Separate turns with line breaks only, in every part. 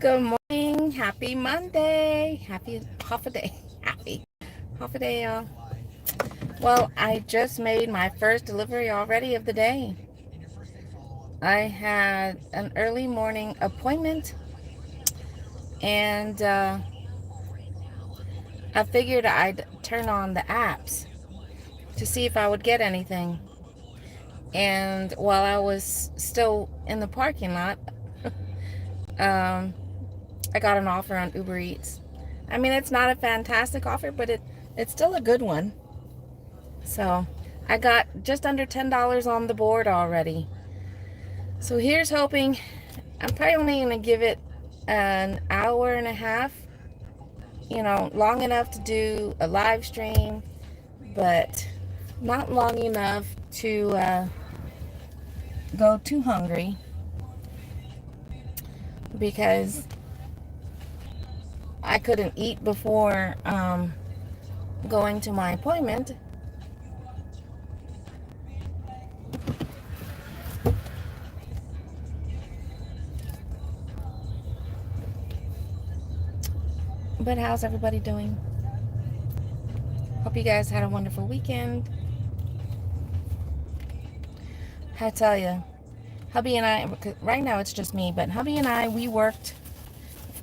Good morning. Happy Monday. Happy half a day. Happy half a day, y'all. Well, I just made my first delivery already of the day. I had an early morning appointment and I figured I'd turn on the apps to see if I would get anything. And while I was still in the parking lot, um, I got an offer on Uber Eats. I mean, it's not a fantastic offer, but it's still a good one. So I got just under $10 on the board already. So here's hoping. I'm probably only going to give it an hour and a half, long enough to do a live stream, but not long enough to go too hungry, because I couldn't eat before going to my appointment. But how's everybody doing? Hope you guys had a wonderful weekend. I tell you, hubby and I, right now it's just me, but hubby and I, we worked,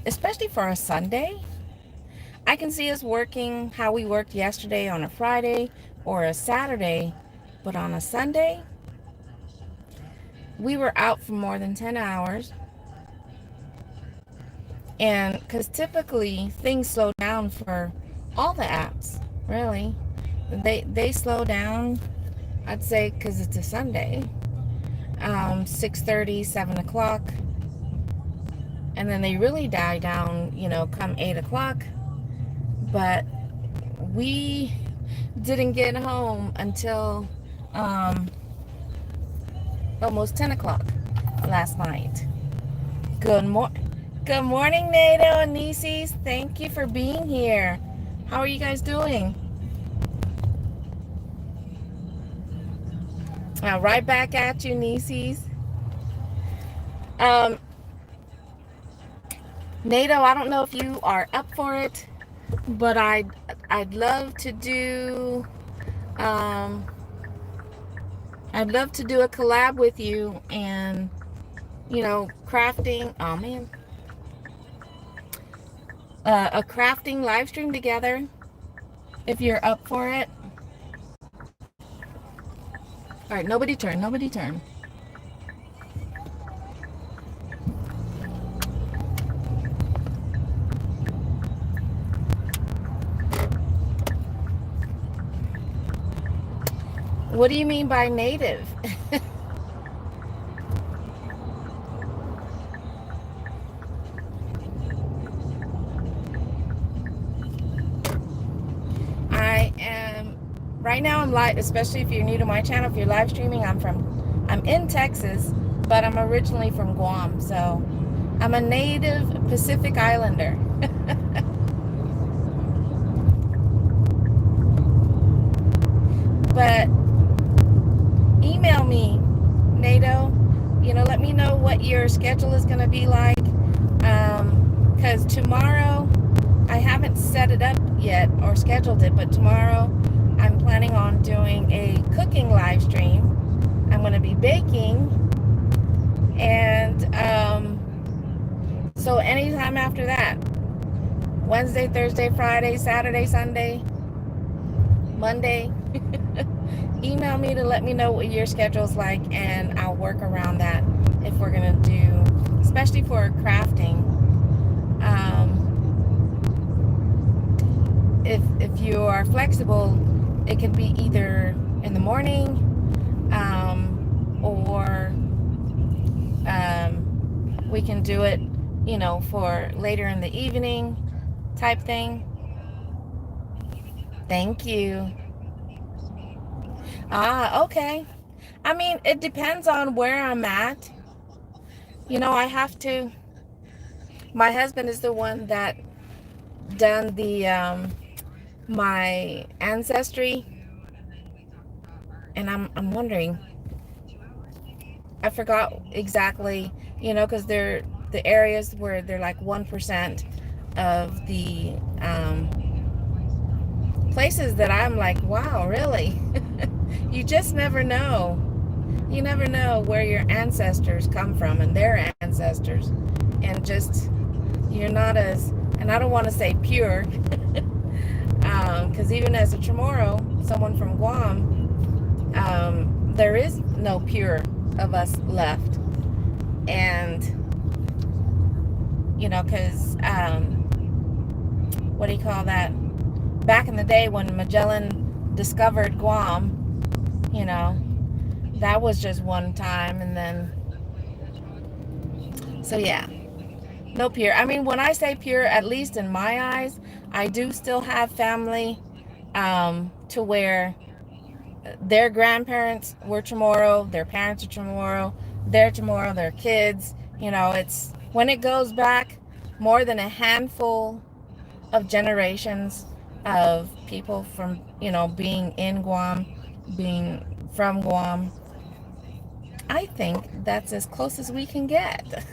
especially for a Sunday. I can see us working how we worked yesterday on a Friday or a Saturday, but on a Sunday, we were out for more than 10 hours. And because typically things slow down for all the apps, really. They slow down, I'd say, because it's a Sunday, 6:30, 7 o'clock. And then they really die down, come 8 o'clock. But we didn't get home until almost 10 o'clock last night. Good morning, NATO and Nieces. Thank you for being here. How are you guys doing? Right back at you, Nieces. NATO, I don't know if you are up for it, but I'd love to do a collab with you, and crafting. Oh man, a crafting live stream together. If you're up for it. All right, nobody turn. Nobody turn. What do you mean by native? I am right now. I'm live, especially if you're new to my channel. If you're live streaming, I'm in Texas, but I'm originally from Guam, so I'm a native Pacific Islander. But email me, NATO. Let me know what your schedule is going to be like. Because tomorrow, I haven't set it up yet or scheduled it, but tomorrow I'm planning on doing a cooking live stream. I'm going to be baking. And so anytime after that, Wednesday, Thursday, Friday, Saturday, Sunday, Monday, email me to let me know what your schedule's like, and I'll work around that if we're gonna do, especially for crafting. If you are flexible, it can be either in the morning, or we can do it, for later in the evening type thing. Thank you. Okay. I mean, it depends on where I'm at. I have to. My husband is the one that done the my ancestry, and I'm wondering. I forgot exactly, because the areas where they're like 1% of the places that I'm like, wow, really? You just never know. You never know where your ancestors come from and their ancestors. And just, you're not as, and I don't want to say pure, because even as a Chamorro, someone from Guam, there is no pure of us left. And, you know, because, what do you call that? Back in the day when Magellan discovered Guam, you know, that was just one time. And then, so yeah, no pure. I mean, when I say pure, at least in my eyes, I do still have family to where their grandparents were Chamorro, their parents are Chamorro, they're Chamorro, their kids. You know, it's when it goes back more than a handful of generations of people from, you know, being in Guam, being from Guam. I think that's as close as we can get.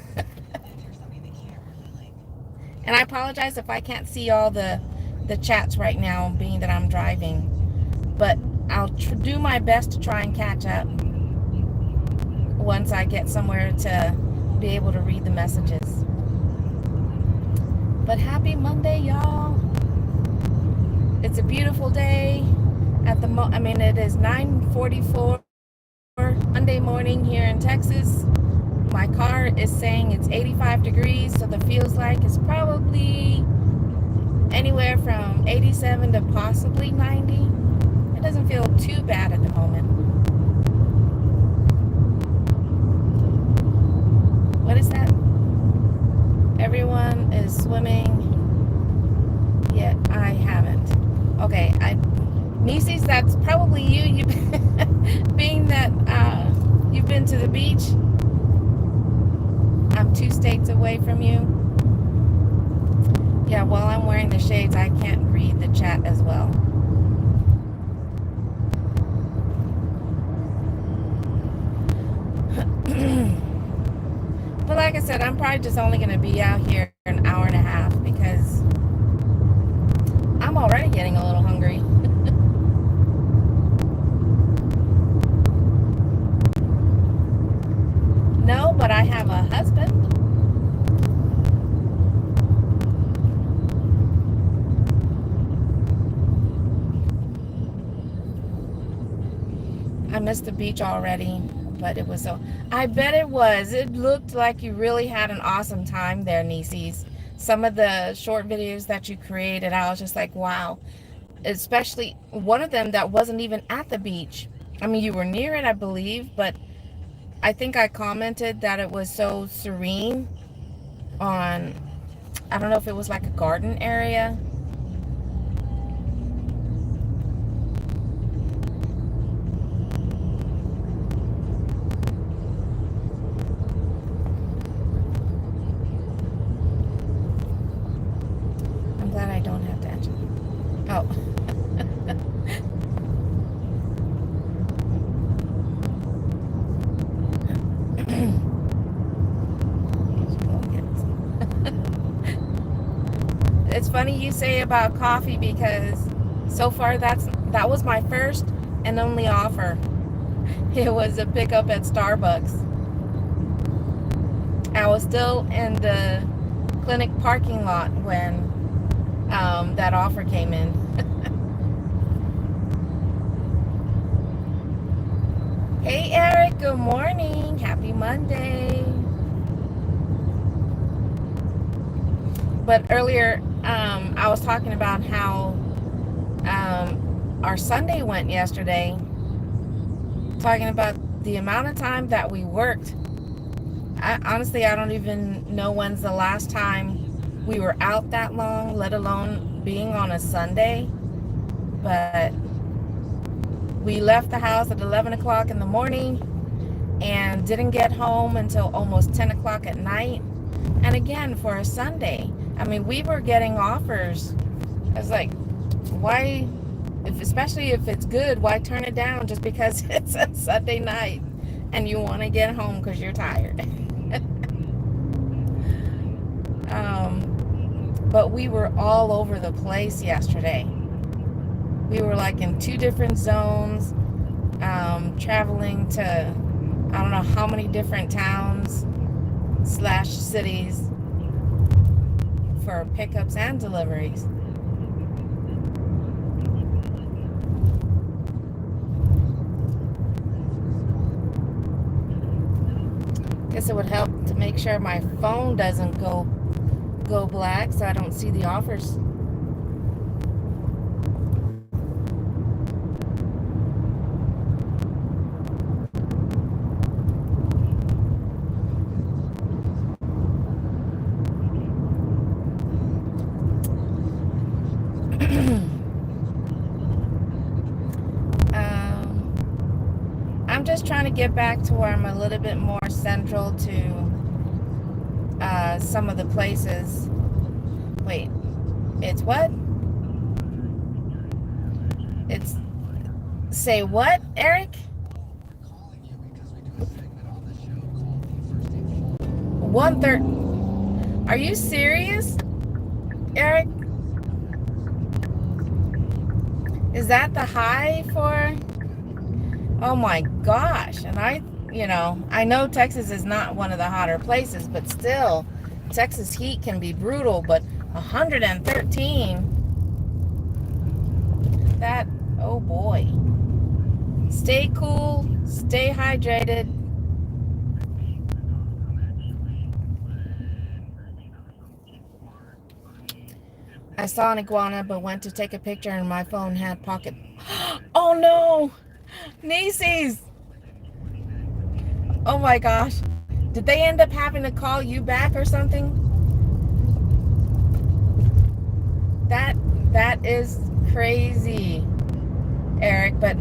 And I apologize if I can't see all the chats right now, being that I'm driving. But I'll do my best to try and catch up once I get somewhere to be able to read the messages. But happy Monday, y'all. It's a beautiful day. It is 9:44 Monday morning here in Texas. My car is saying it's 85 degrees, so the feels like it's probably anywhere from 87 to possibly 90. It doesn't feel too bad at the moment. What is that? Everyone is swimming, yet I haven't. Okay, Nieces, that's probably you. Being that you've been to the beach. I'm 2 states away from you. Yeah, while I'm wearing the shades, I can't read the chat as well. But like I said, I'm probably just only going to be out here an hour and a half because I'm already getting a little hungry. No, but I have a husband. I missed the beach already, but it was so... I bet it was. It looked like you really had an awesome time there, Nieces. Some of the short videos that you created, I was just like, wow. Especially one of them that wasn't even at the beach. I mean, you were near it, I believe, but I think I commented that it was so serene on, I don't know if it was like a garden area. I'm glad I don't have to answer. Oh. It's funny you say about coffee because so far that was my first and only offer. It was a pickup at Starbucks. I was still in the clinic parking lot when that offer came in. Hey Eric, good morning. Happy Monday. But earlier, I was talking about how our Sunday went yesterday. Talking about the amount of time that we worked. Honestly, I don't even know when's the last time we were out that long, let alone being on a Sunday. But we left the house at 11 o'clock in the morning and didn't get home until almost 10 o'clock at night. And again, for a Sunday, I mean, we were getting offers. I was like, why, especially if it's good, why turn it down just because it's a Sunday night and you want to get home because you're tired? But we were all over the place yesterday. We were like in 2 different zones, traveling to I don't know how many different towns slash cities for pickups and deliveries. Guess it would help to make sure my phone doesn't go black so I don't see the offers. I'm just trying to get back to where I'm a little bit more central to some of the places. Wait, it's what? It's say what, Eric? 1:30. Are you serious, Eric? Is that the high for? Oh my gosh! And I know Texas is not one of the hotter places, but still, Texas heat can be brutal. But 113. That, oh boy. Stay cool, stay hydrated. I saw an iguana but went to take a picture and my phone had pocket. Oh no! Nieces! Oh my gosh. Did they end up having to call you back or something? That is crazy, Eric. But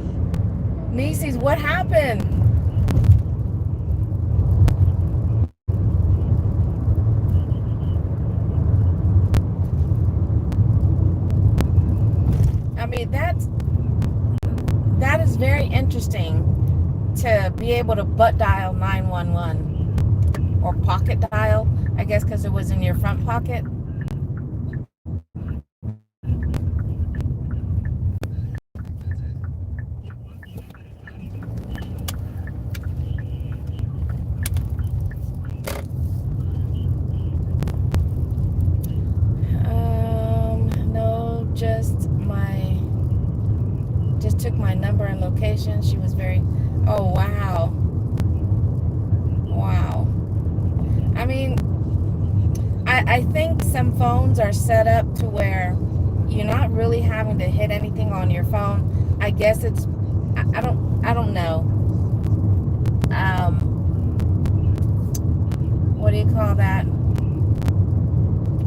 Nieces, what happened? I mean, that is very interesting to be able to butt dial 911 or pocket dial, I guess, because it was in your front pocket. No, just took my number and location. She was very, oh wow. Wow. I mean, I think some phones are set up to where you're not really having to hit anything on your phone. I guess it's, I don't know. What do you call that?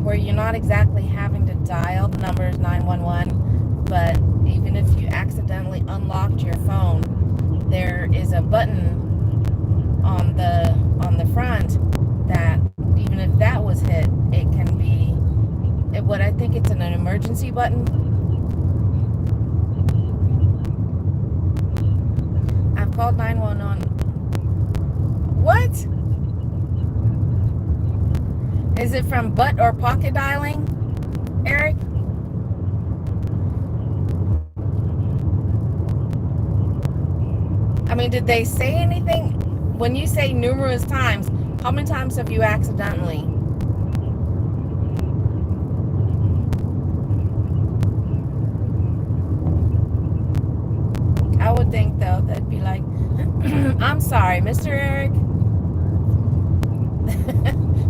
Where you're not exactly having to dial the numbers 911, but even if you accidentally unlocked your phone, there is a button on the front that even if that was hit, it can be what I think it's an emergency button. I've called 911. What? Is it from butt or pocket dialing, Eric? I mean, did they say anything? When you say numerous times, how many times have you accidentally? I would think, though, that'd be like, I'm sorry, Mr. Eric.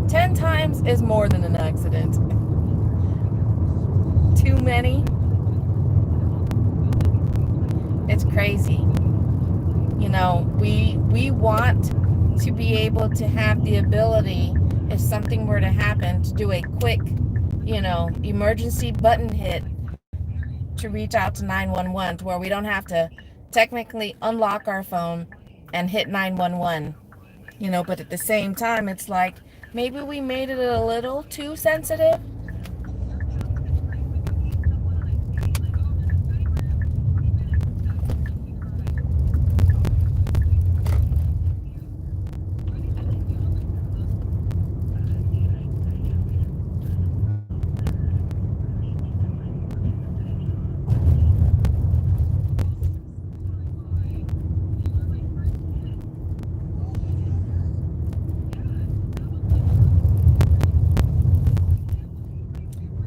10 times is more than an accident. Too many. It's crazy. You know, we want to be able to have the ability, if something were to happen, to do a quick, emergency button hit to reach out to 911, to where we don't have to technically unlock our phone and hit 911. But at the same time, it's like maybe we made it a little too sensitive.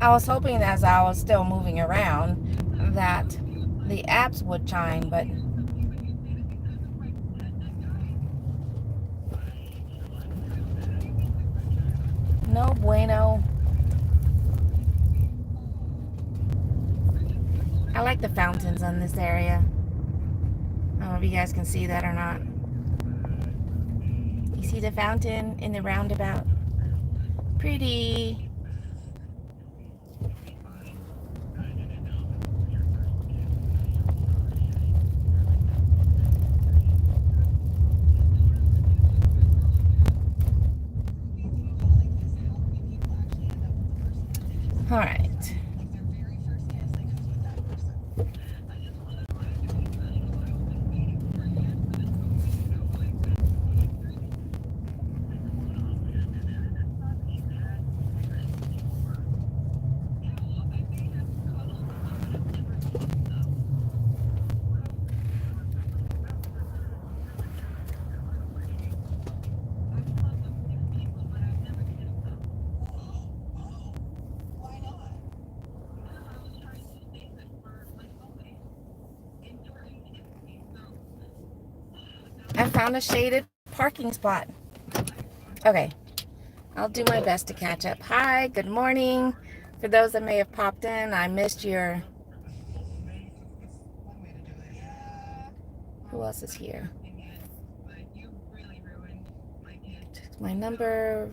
I was hoping as I was still moving around that the apps would chime, but no bueno. I like the fountains in this area. I don't know if you guys can see that or not. You see the fountain in the roundabout? Pretty. All right. I found a shaded parking spot. Okay. I'll do my best to catch up. Hi, good morning. For those that may have popped in, I missed your... Who else is here? My number...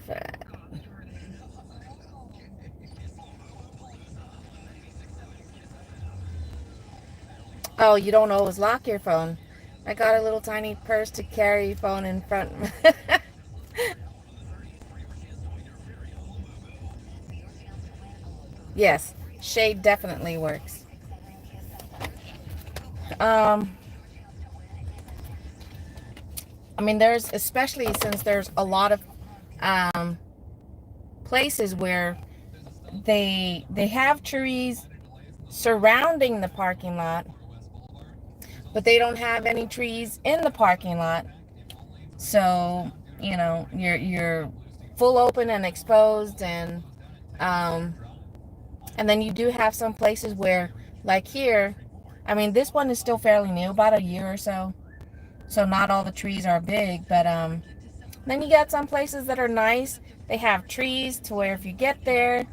Oh, you don't always lock your phone. I got a little tiny purse to carry your phone in front. Yes, shade definitely works. I mean, there's, especially since there's a lot of places where they have trees surrounding the parking lot, but they don't have any trees in the parking lot. So, you know, you're full open and exposed, and then you do have some places where, like here, I mean, this one is still fairly new, about a year or so. So not all the trees are big, but then you got some places that are nice. They have trees to where if you get there,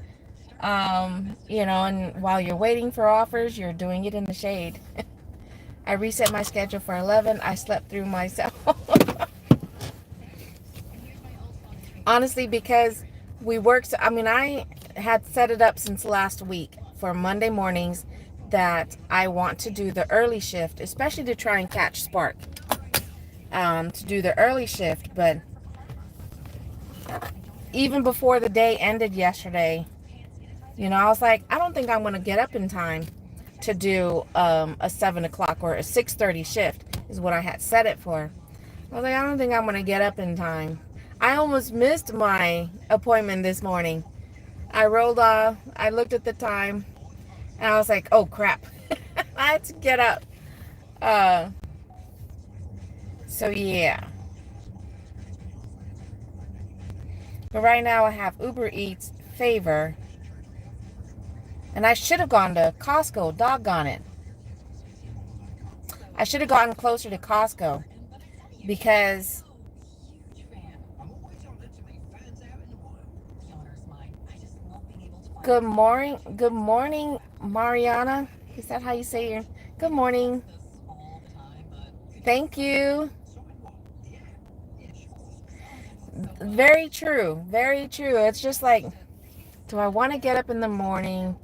you know, and while you're waiting for offers, you're doing it in the shade. I reset my schedule for 11. I slept through myself. Honestly, because we worked, I mean, I had set it up since last week for Monday mornings that I want to do the early shift, especially to try and catch Spark, to do the early shift. But even before the day ended yesterday, you know, I was like, I don't think I'm going to get up in time to do a 7 o'clock or a 6:30 shift is what I had set it for. I was like, I don't think I'm going to get up in time. I almost missed my appointment this morning. I rolled off, I looked at the time, and I was like, oh crap. I had to get up. So yeah. But right now I have Uber Eats, Favor, and I should have gone to Costco, doggone it. I should have gotten closer to Costco because good morning, Mariana. Is that how you say your good morning? Thank you. Very true. Very true. It's just like, do I want to get up in the morning,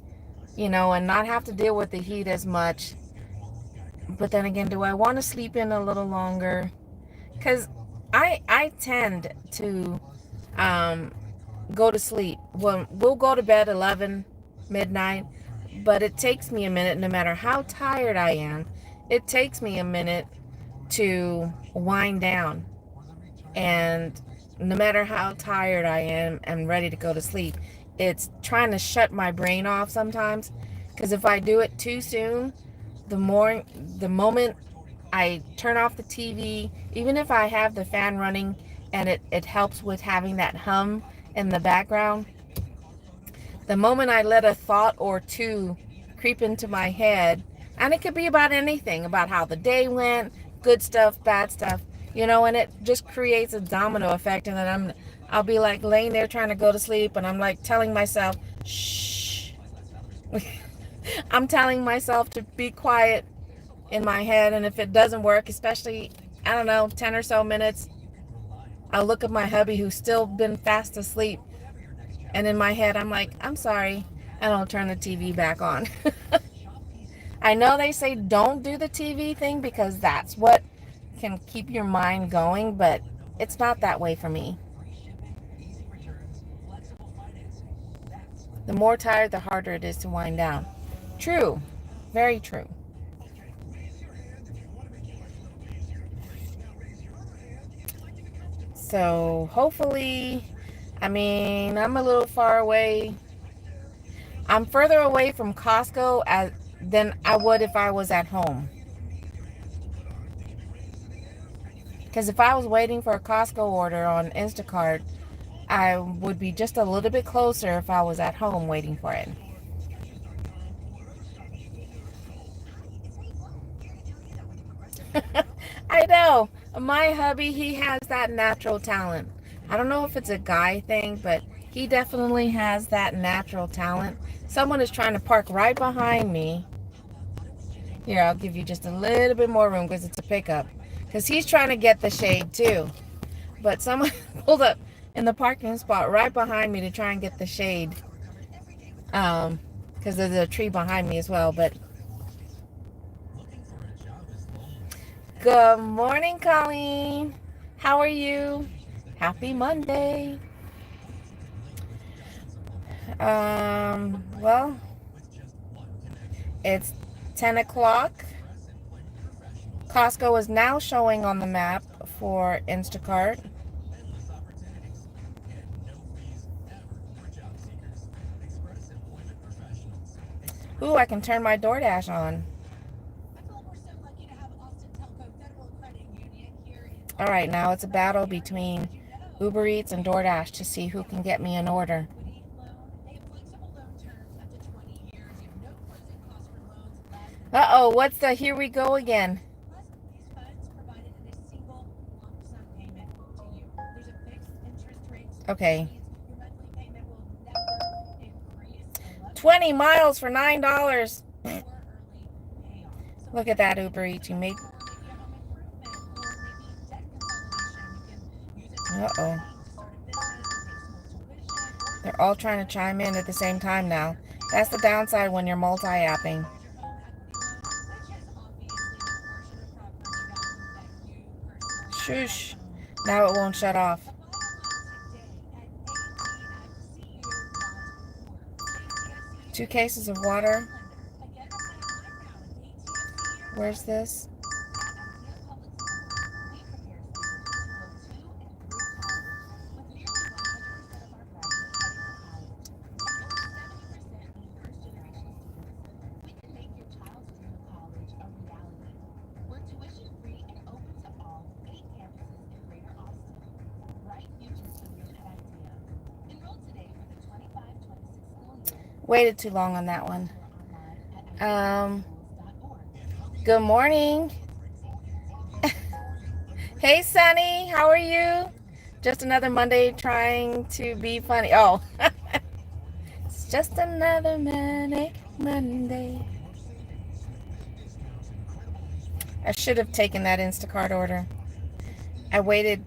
you know, and not have to deal with the heat as much? But then again, do I want to sleep in a little longer? Because I tend to go to sleep. Well, we'll go to bed 11 midnight, but it takes me a minute, no matter how tired I am, it takes me a minute to wind down. And no matter how tired I am and ready to go to sleep, it's trying to shut my brain off sometimes. Because if I do it too soon, the moment I turn off the TV, even if I have the fan running and it helps with having that hum in the background, The moment I let a thought or two creep into my head, and it could be about anything, about how the day went, good stuff, bad stuff, and it just creates a domino effect. And then I'll be like laying there trying to go to sleep, and I'm like telling myself, shh. I'm telling myself to be quiet in my head. And if it doesn't work, especially, I don't know, 10 or so minutes, I'll look at my hubby who's still been fast asleep. And in my head, I'm like, I'm sorry. And I'll turn the TV back on. I know they say don't do the TV thing because that's what can keep your mind going, but it's not that way for me. The more tired, the harder it is to wind down. True. Very true. So hopefully, I'm a little far away. I'm further away from Costco than I would if I was at home. Because if I was waiting for a Costco order on Instacart, I would be just a little bit closer if I was at home waiting for it. I know. My hubby, he has that natural talent. I don't know if it's a guy thing, but he definitely has that natural talent. Someone is trying to park right behind me. Here, I'll give you just a little bit more room because it's a pickup. Because he's trying to get the shade too. But someone pulled up in the parking spot right behind me to try and get the shade. Because there's a tree behind me as well. But good morning, Colleen. How are you? Happy Monday. Well, it's 10 o'clock. Costco is now showing on the map for Instacart. Ooh, I can turn my DoorDash on. All right, now it's a battle between Uber Eats and DoorDash to see who can get me an order. Uh-oh, what's the here we go again? Okay. 20 miles for $9. Look at that, Uber Eats. You made... Uh-oh. They're all trying to chime in at the same time now. That's the downside when you're multi-apping. Shush. Now it won't shut off. Two cases of water. Where's this? Waited too long on that one. Good morning. Hey, Sunny. How are you? Just another Monday trying to be funny. Oh. It's just another manic Monday. I should have taken that Instacart order. I waited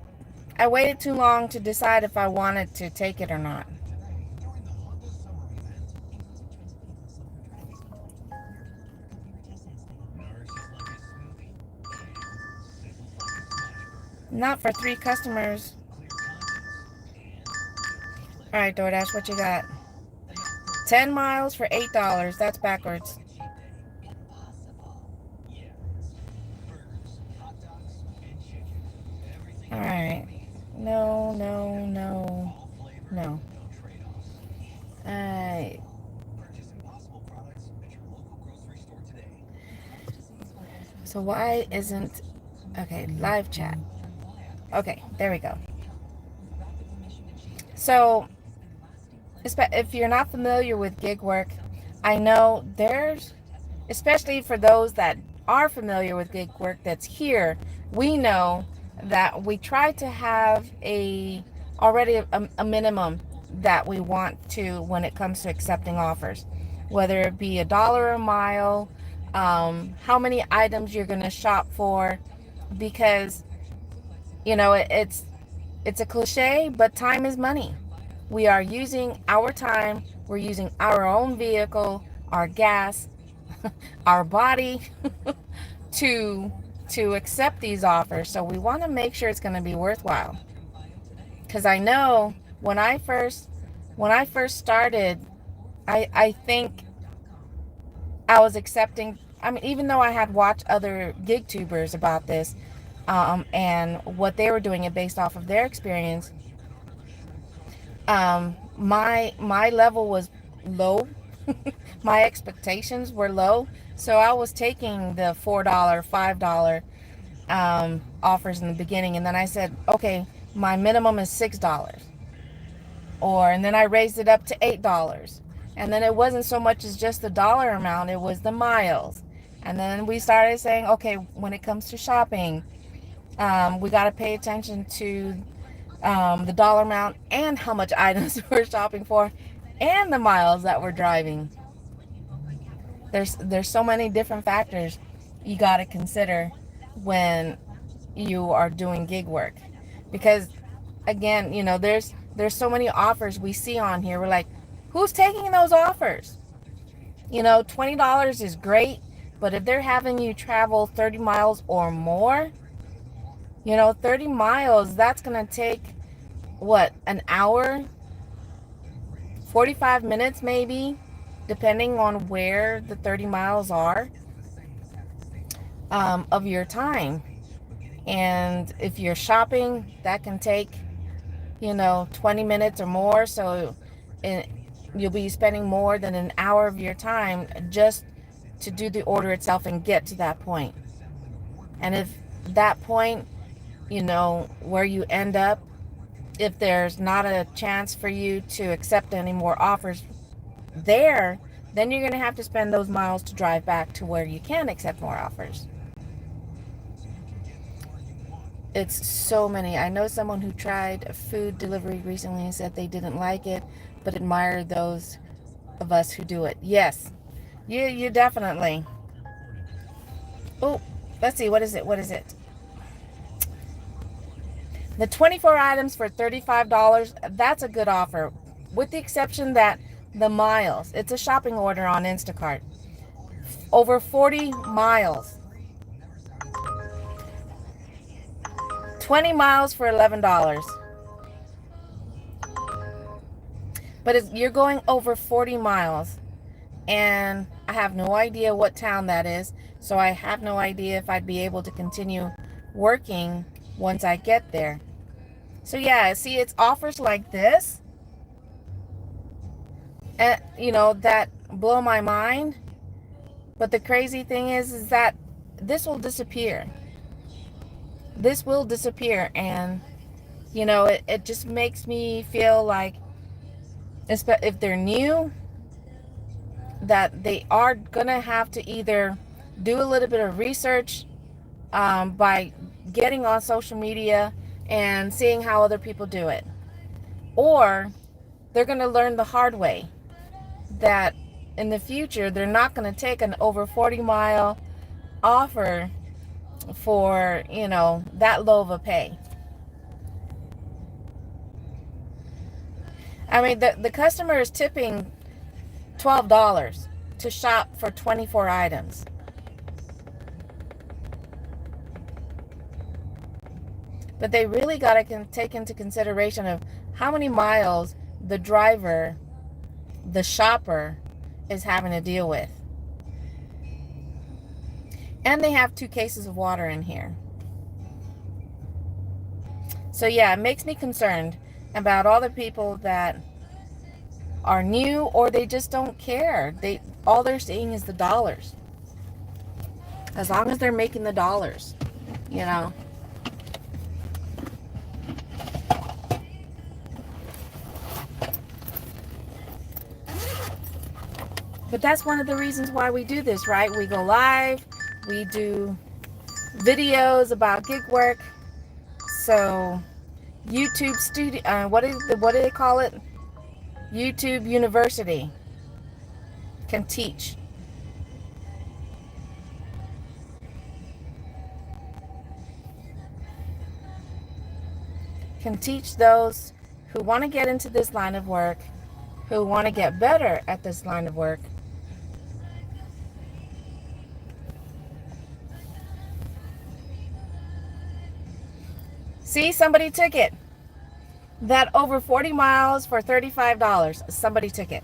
too long to decide if I wanted to take it or not. Not for 3 customers. All right, DoorDash, what you got? 10 miles for $8. That's backwards. All right. No, no, no, no. All right. So why isn't... Okay, live chat. Okay, there we go. So if you're not familiar with gig work, I know there's, especially for those that are familiar with gig work that's here, we know that we try to have already a minimum that we want to when it comes to accepting offers, whether it be $1 a mile, how many items you're going to shop for, because it's a cliche, but time is money. We are using our time, we're using our own vehicle, our gas, our body to accept these offers. So we want to make sure it's going to be worthwhile. Because I know when I first started, I think I was accepting. I mean, even though I had watched other gig tubers about this, and what they were doing it based off of their experience, my level was low. My expectations were low, so I was taking the $4, $5 offers in the beginning, and then I said, okay, my minimum is $6, and then I raised it up to $8, and then it wasn't so much as just the dollar amount; it was the miles, and then we started saying, okay, when it comes to shopping, we got to pay attention to the dollar amount and how much items we're shopping for, and the miles that we're driving. There's so many different factors you got to consider when you are doing gig work, because again, there's so many offers we see on here. We're like, who's taking those offers? $20 is great, but if they're having you travel 30 miles or more, 30 miles, that's going to take what, an hour, 45 minutes maybe, depending on where the 30 miles are, of your time. And if you're shopping, that can take 20 minutes or more. So you'll be spending more than an hour of your time just to do the order itself and get to that point. And if that point, where you end up, if there's not a chance for you to accept any more offers there, then you're going to have to spend those miles to drive back to where you can accept more offers. It's so many. I know someone who tried food delivery recently and said they didn't like it, but admired those of us who do it. Yes, you definitely. Oh, let's see. What is it? The 24 items for $35, that's a good offer, with the exception that the miles. It's a shopping order on Instacart. Over 40 miles. 20 miles for $11. But you're going over 40 miles. And I have no idea what town that is. So I have no idea if I'd be able to continue working once I get there. So yeah, see, it's offers like this, and that blow my mind. But the crazy thing is that this will disappear. This will disappear, and it just makes me feel like, if they're new, that they are gonna have to either do a little bit of research, by getting on social media and seeing how other people do it, or they're going to learn the hard way that in the future they're not going to take an over 40-mile offer for that low of a pay. I mean, the customer is tipping $12 to shop for 24 items. But they really got to take into consideration of how many miles the driver, the shopper, is having to deal with. And they have 2 cases of water in here. So yeah, it makes me concerned about all the people that are new, or they just don't care. All they're seeing is the dollars. As long as they're making the dollars, But that's one of the reasons why we do this, right? We go live, we do videos about gig work. So YouTube studio, what do they call it? YouTube University can teach. Can teach those who want to get into this line of work, who want to get better at this line of work. See, somebody took it. That over 40 miles for $35. Somebody took it.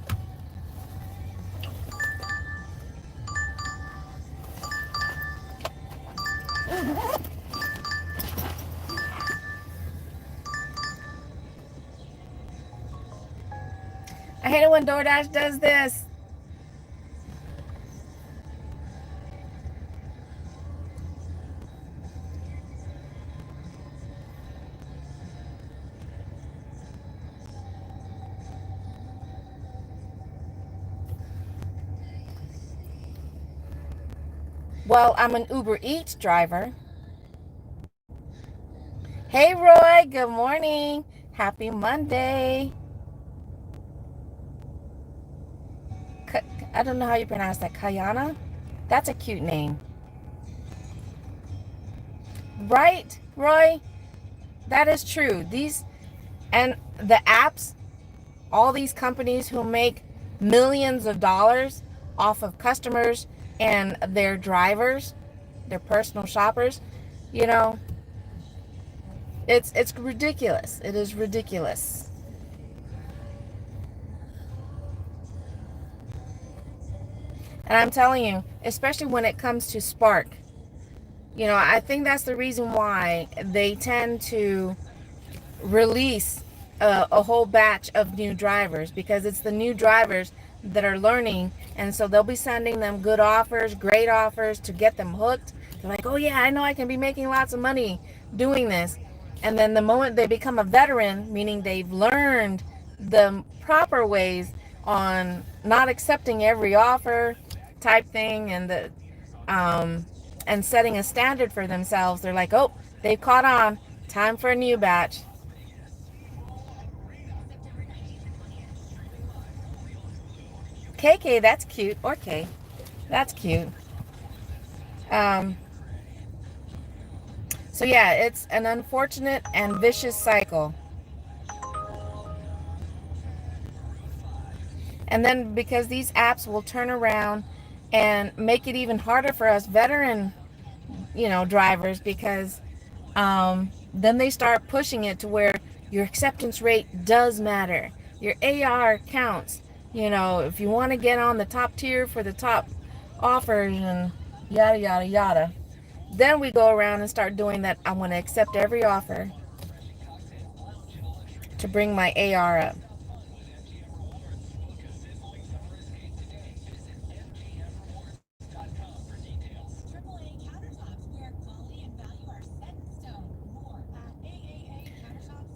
I hate it when DoorDash does this. Well, I'm an Uber Eats driver. Hey, Roy. Good morning. Happy Monday. I don't know how you pronounce that. Kayana? That's a cute name. Right, Roy? That is true. And the apps, all these companies who make millions of dollars off of customers and their drivers, their personal shoppers, you know, it's ridiculous. It is ridiculous. And I'm telling you, especially when it comes to Spark, you know, I think that's the reason why they tend to release a whole batch of new drivers, because it's the new drivers that are learning, and so they'll be sending them good offers, great offers to get them hooked. They're like, oh yeah, I know I can be making lots of money doing this. And then the moment they become a veteran, meaning they've learned the proper ways on not accepting every offer type thing, and the and setting a standard for themselves, they're like, oh, they've caught on, time for a new batch. KK, that's cute. Or K, that's cute. Um, so yeah, it's an unfortunate and vicious cycle. And then because these apps will turn around and make it even harder for us veteran, drivers, because then they start pushing it to where your acceptance rate does matter. Your AR counts. If you want to get on the top tier for the top offers and yada, yada, yada. Then we go around and start doing that. I want to accept every offer to bring my AR up.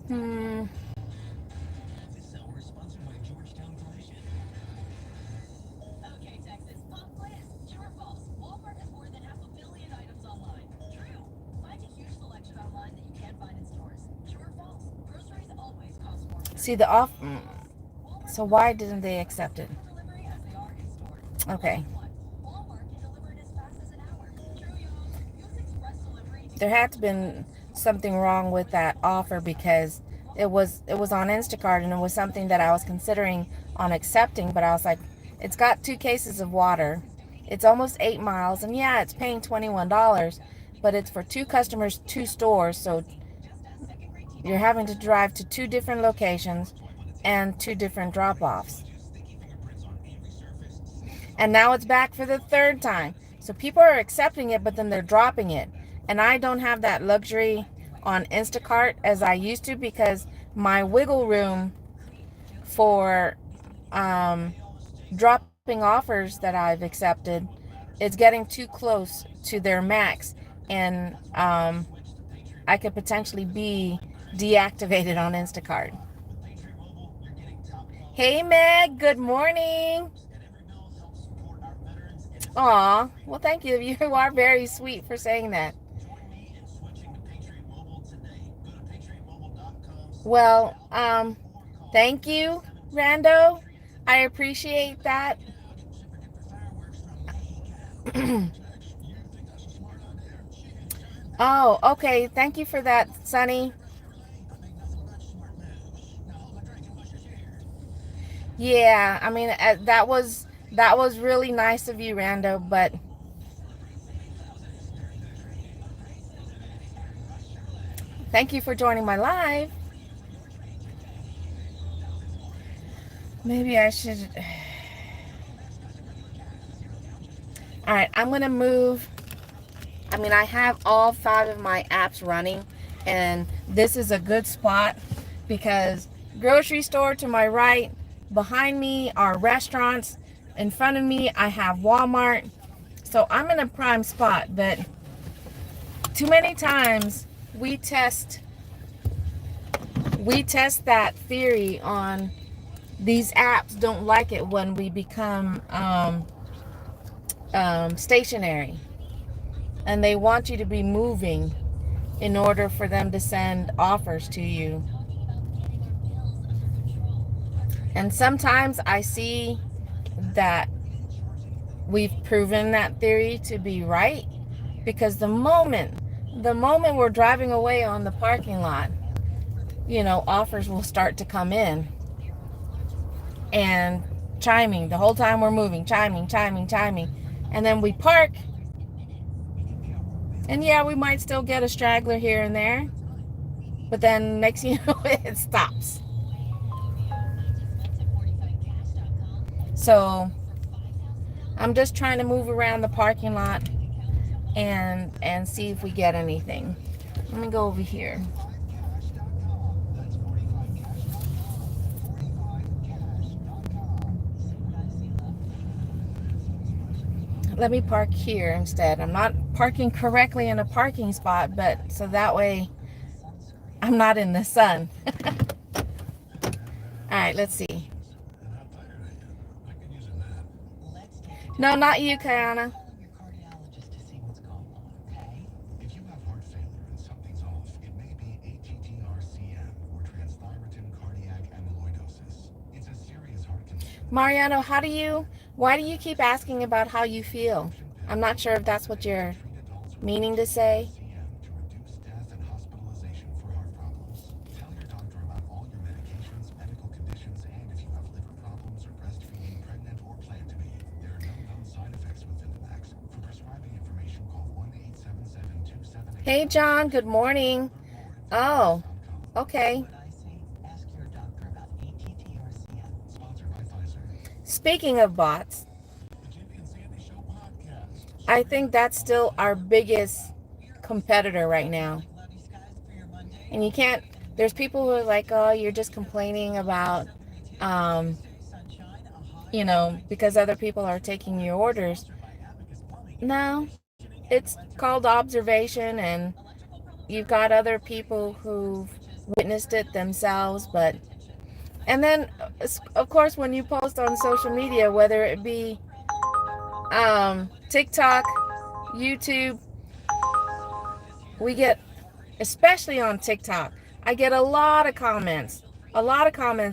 Hmm. See the off. So why didn't they accept it? Okay. There had to been something wrong with that offer, because it was on Instacart, and it was something that I was considering on accepting, but I was like, it's got 2 cases of water. It's almost 8 miles, and yeah, it's paying $21, but it's for 2 customers, 2 stores, so you're having to drive to 2 different locations and 2 different drop-offs. And now it's back for the 3rd time. So people are accepting it, but then they're dropping it. And I don't have that luxury on Instacart as I used to, because my wiggle room for dropping offers that I've accepted is getting too close to their max. And I could potentially be deactivated on Instacart. Hey Meg, good morning. Aw, well, thank you. You are very sweet for saying that. Well, thank you, Rando. I appreciate that. Oh, okay. Thank you for that, Sunny. Yeah, I mean, that was really nice of you, Rando, but thank you for joining my live. Maybe I should. All right, I'm going to move. I mean, I have all 5 of my apps running, and this is a good spot because grocery store to my right, behind me are restaurants, in front of me I have Walmart. So I'm in a prime spot, but too many times we test that theory on these apps don't like it when we become stationary, and they want you to be moving in order for them to send offers to you. And sometimes I see that we've proven that theory to be right, because the moment we're driving away on the parking lot, offers will start to come in and chiming the whole time we're moving, chiming. And then we park, and yeah, we might still get a straggler here and there, but then next you know it stops. So I'm just trying to move around the parking lot and see if we get anything. Let me go over here. Let me park here instead. I'm not parking correctly in a parking spot, but so that way I'm not in the sun. All right, let's see. No, not you, Kayana. Mariano, why do you keep asking about how you feel? I'm not sure if that's what you're meaning to say. Hey, John, good morning. Oh, okay. Speaking of bots, I think that's still our biggest competitor right now. And you can't, there's people who are like, oh, you're just complaining about, because other people are taking your orders. No, it's called observation, and you've got other people who've witnessed it themselves. And then, of course, when you post on social media, whether it be TikTok, YouTube, we get, especially on TikTok, I get a lot of comments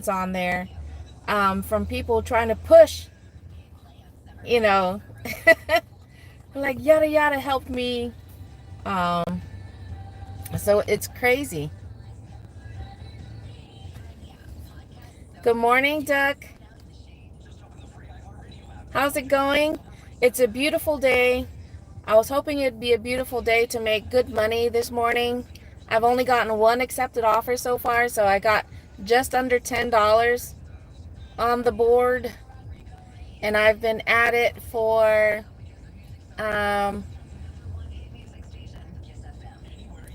on there from people trying to push, like yada yada helped me. So it's crazy. Good morning, Duck. How's it going? It's a beautiful day. I was hoping it'd be a beautiful day to make good money this morning. I've only gotten one accepted offer so far, so I got just under $10 on the board, and I've been at it for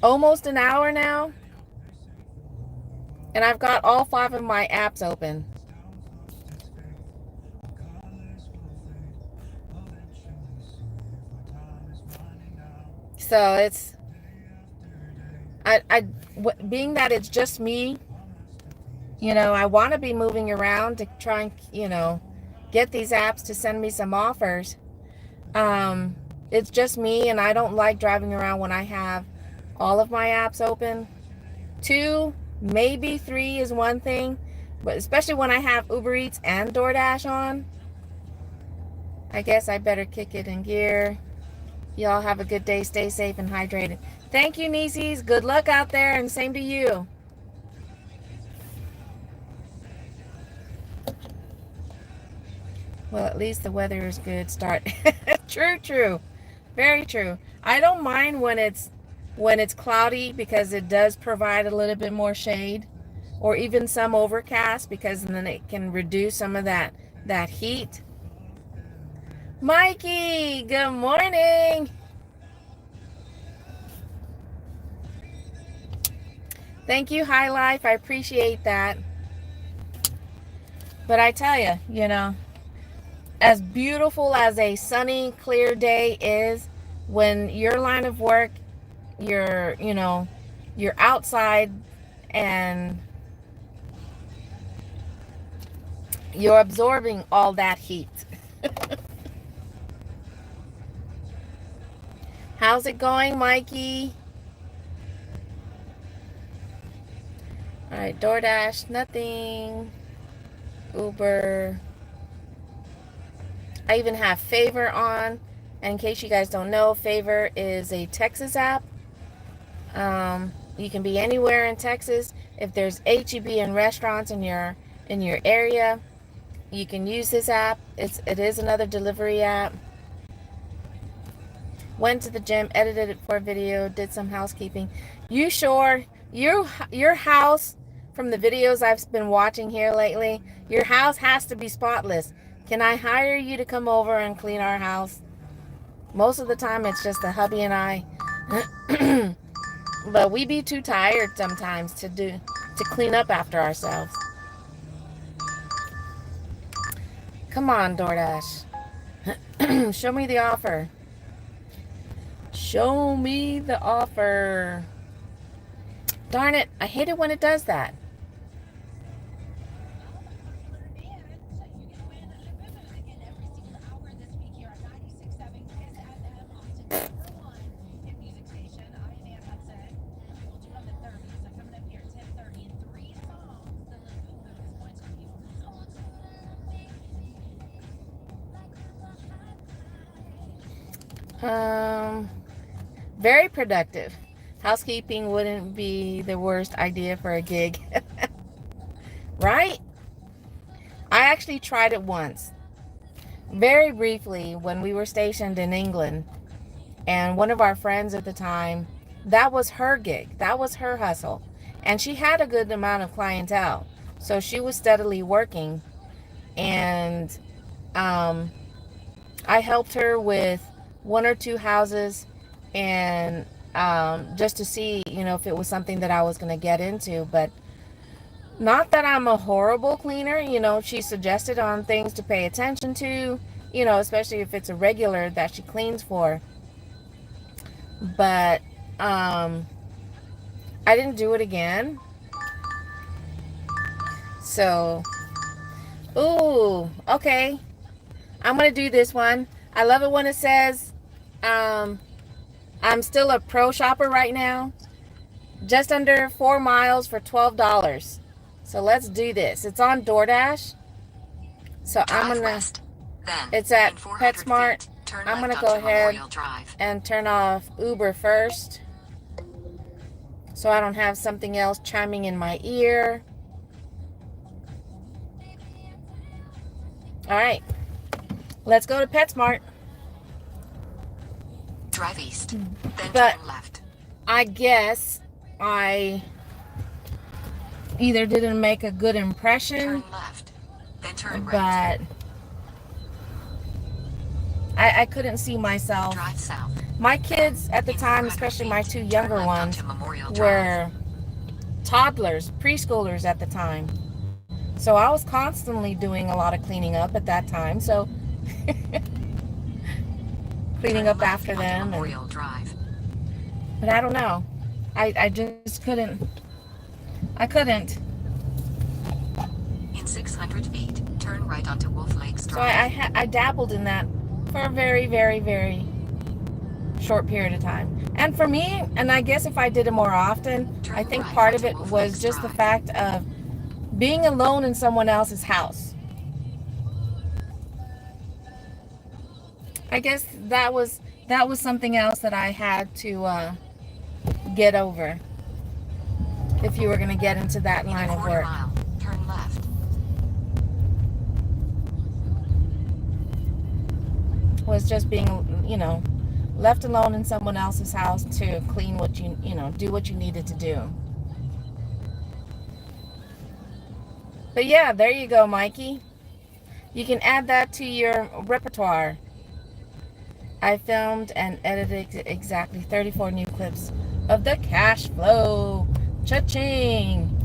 almost an hour now, and I've got all 5 of my apps open. So it's being that it's just me, I want to be moving around to try and get these apps to send me some offers, Um, it's just me, and I don't like driving around when I have all of my apps open. 2, maybe 3 is one thing, but especially when I have Uber Eats and DoorDash on, I guess I better kick it in gear. Y'all have a good day. Stay safe and hydrated. Thank you, Nieces. Good luck out there, and same to you. Well, at least the weather is good. Start. True. Very true. I don't mind when it's cloudy, because it does provide a little bit more shade, or even some overcast, because then it can reduce some of that heat. Mikey, good morning. Thank you, High Life. I appreciate that. But I tell you, as beautiful as a sunny, clear day is, when your line of work, you're outside and you're absorbing all that heat. How's it going, Mikey? All right, DoorDash, nothing. Uber. I even have Favor on. And in case you guys don't know, Favor is a Texas app. You can be anywhere in Texas. If there's H-E-B and restaurants in your area, you can use this app. It is another delivery app. Went to the gym, edited it for a video, did some housekeeping. You sure? Your house, from the videos I've been watching here lately, your house has to be spotless. Can I hire you to come over and clean our house? Most of the time it's just the hubby and I. But we be too tired sometimes to clean up after ourselves. Come on, DoorDash. Show me the offer. Show me the offer. Darn it, I hate it when it does that. Very productive. Housekeeping wouldn't be the worst idea for a gig. Right? I actually tried it once. Very briefly, when we were stationed in England. And one of our friends at the time, that was her gig. That was her hustle. And she had a good amount of clientele. So she was steadily working. And I helped her with 1 or 2 houses, and just to see, if it was something that I was going to get into. But not that I'm a horrible cleaner. She suggested on things to pay attention to, especially if it's a regular that she cleans for. But I didn't do it again. So, ooh, okay. I'm going to do this one. I love it when it says, I'm still a pro shopper right now. Just under 4 miles for $12. So let's do this. It's on DoorDash. So I'm going to, it's at PetSmart. I'm going to go ahead and turn off Uber first, so I don't have something else chiming in my ear. All right. Let's go to PetSmart.
Drive east, then
But
turn left.
I guess I either didn't make a good impression,
Turn left, then turn right.
but I couldn't see myself.
Drive south.
My kids at the time, especially my 2 younger ones, were toddlers, preschoolers at the time. So I was constantly doing a lot of cleaning up at that time. So cleaning up after them. But I don't know. I just couldn't. I couldn't.
In 600 feet, turn right onto Wolf Lakes
So
Drive.
I dabbled in that for a very, very, very short period of time. And for me, and I guess if I did it more often, I think part of it was just the fact of being alone in someone else's house. I guess that was something else that I had to get over if you were going to get into that line of work.
Turn left.
Was just being, left alone in someone else's house to clean what do what you needed to do. But yeah, there you go, Mikey. You can add that to your repertoire. I filmed and edited exactly 34 new clips of the cash flow. Cha-ching!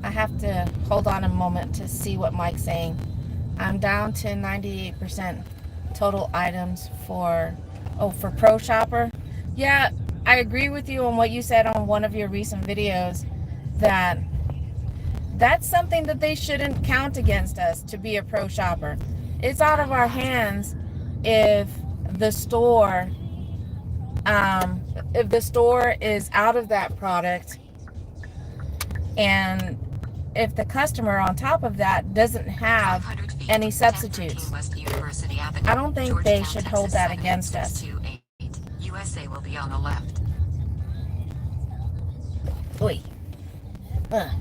I have to hold on a moment to see what Mike's saying. I'm down to 98% total items for Pro Shopper. Yeah, I agree with you on what you said on one of your recent videos, that that's something that they shouldn't count against us to be a Pro Shopper. It's out of our hands if the store is out of that product, and if the customer on top of that doesn't have any substitutes. I don't think they should hold that against us.
USA will be on the left.
Oy. Ugh.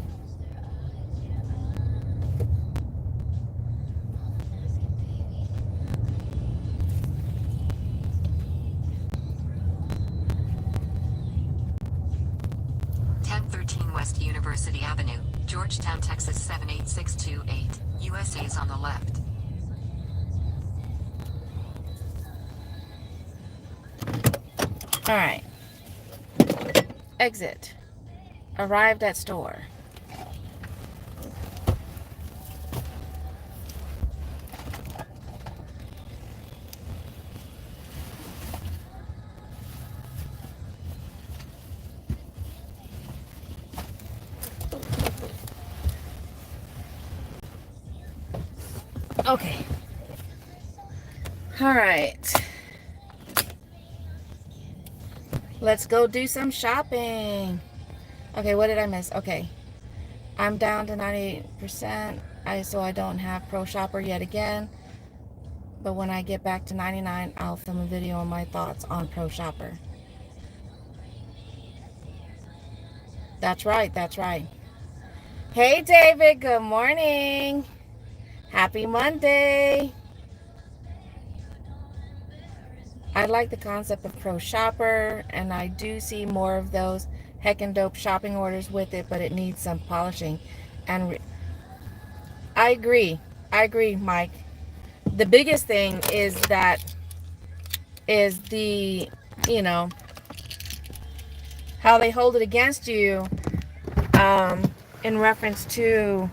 West University Avenue, Georgetown, Texas 78628. USA is on the left.
All right. Exit. Arrived at store. Okay. All right. Let's go do some shopping. Okay, what did I miss? Okay. I'm down to 98%. So I don't have Pro Shopper yet again. But when I get back to 99, I'll film a video on my thoughts on Pro Shopper. That's right, that's right. Hey, David, good morning. Happy Monday. I like the concept of Pro Shopper, and I do see more of those heckin' dope shopping orders with it, but it needs some polishing. And I agree, Mike. The biggest thing is the, how they hold it against you in reference to,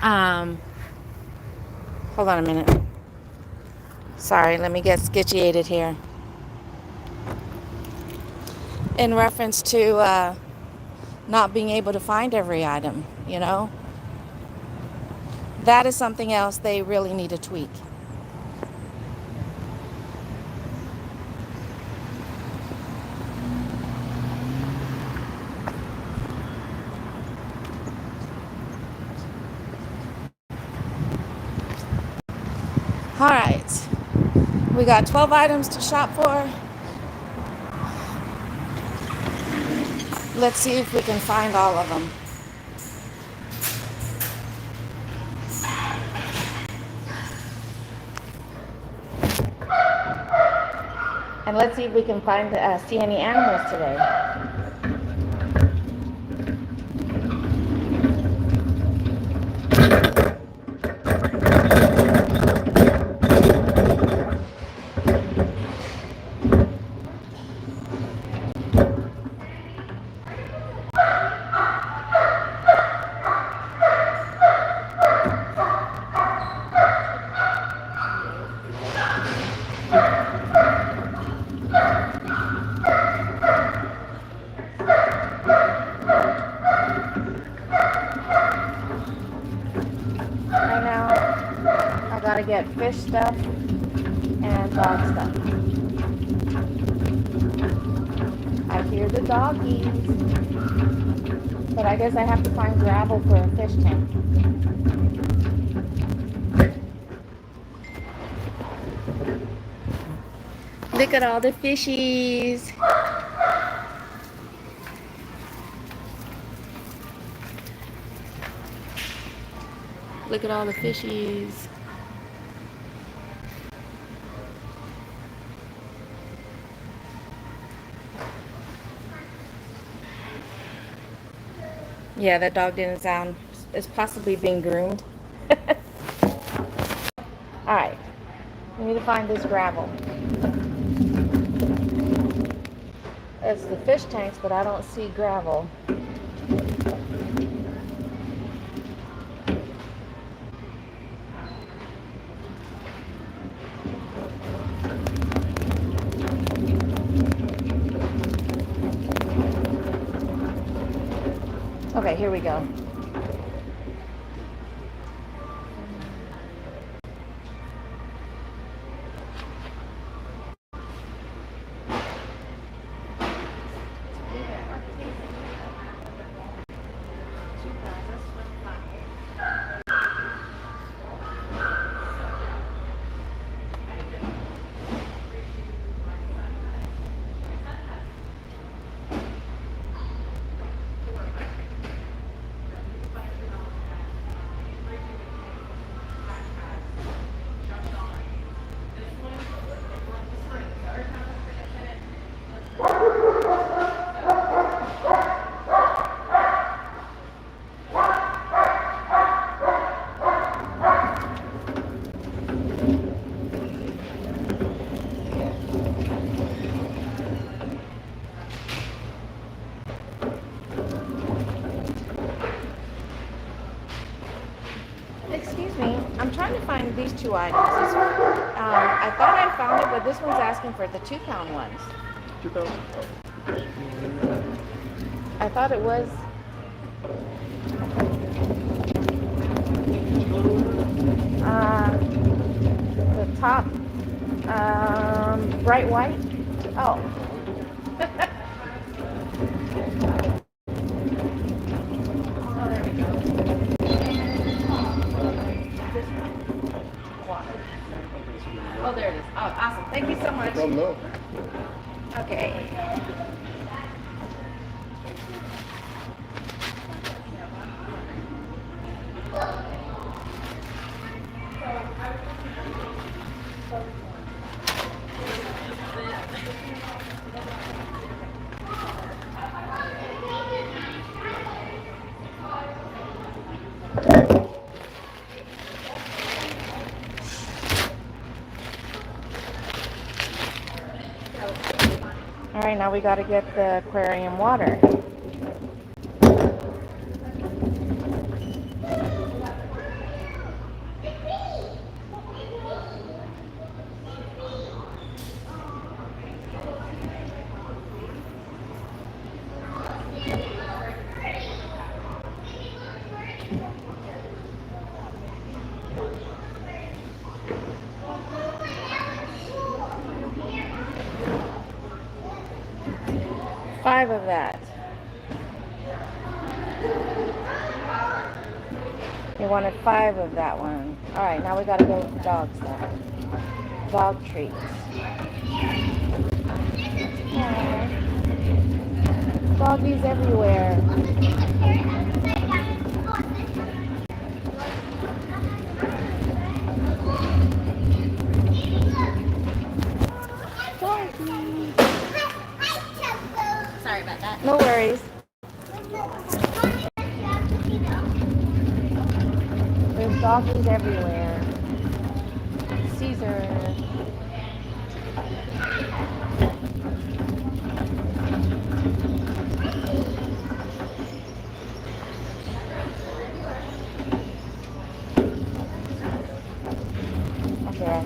hold on a minute. Sorry, let me get sketchiated here. In reference to not being able to find every item, that is something else they really need to tweak. All right, we got 12 items to shop for. Let's see if we can find all of them. And let's see if we can see any animals today. gotta get fish stuff and dog stuff. I hear the doggies. But I guess I have to find gravel for a fish tank. Look at all the fishies. Look at all the fishies. Yeah, that dog didn't sound. It's possibly being groomed. Alright. We need to find this gravel. It's the fish tanks, but I don't see gravel. Okay, here we go. Excuse me, I'm trying to find these two items. I thought I found it, but this one's asking for the 2-pound ones.
2 pounds?
I thought it was. The top, bright white. Oh. Oh, there it is. Oh, awesome. Thank you so much.
No.
Okay. All right, now we got to get the aquarium water. Five of that. You wanted 5 of that one. All right, now we got to go with the dog stuff. Dog treats. Aww. Doggies everywhere.
Sorry about that.
No worries. There's doggies everywhere. Caesar. Okay.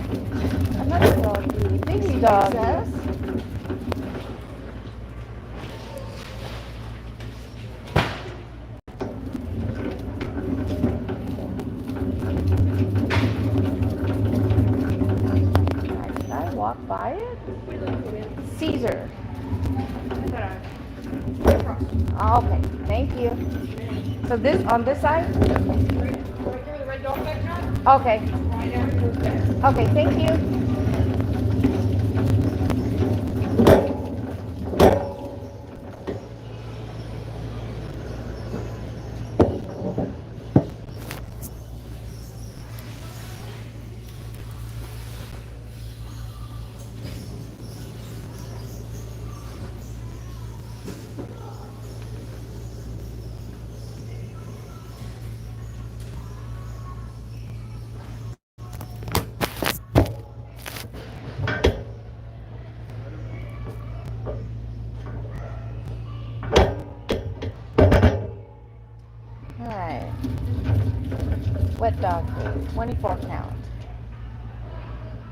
Another doggie. Baby doggies. it? Caesar. Oh, okay, thank you. So this on this side? Okay. Okay, thank you. All right. Wet dog food, 24 count.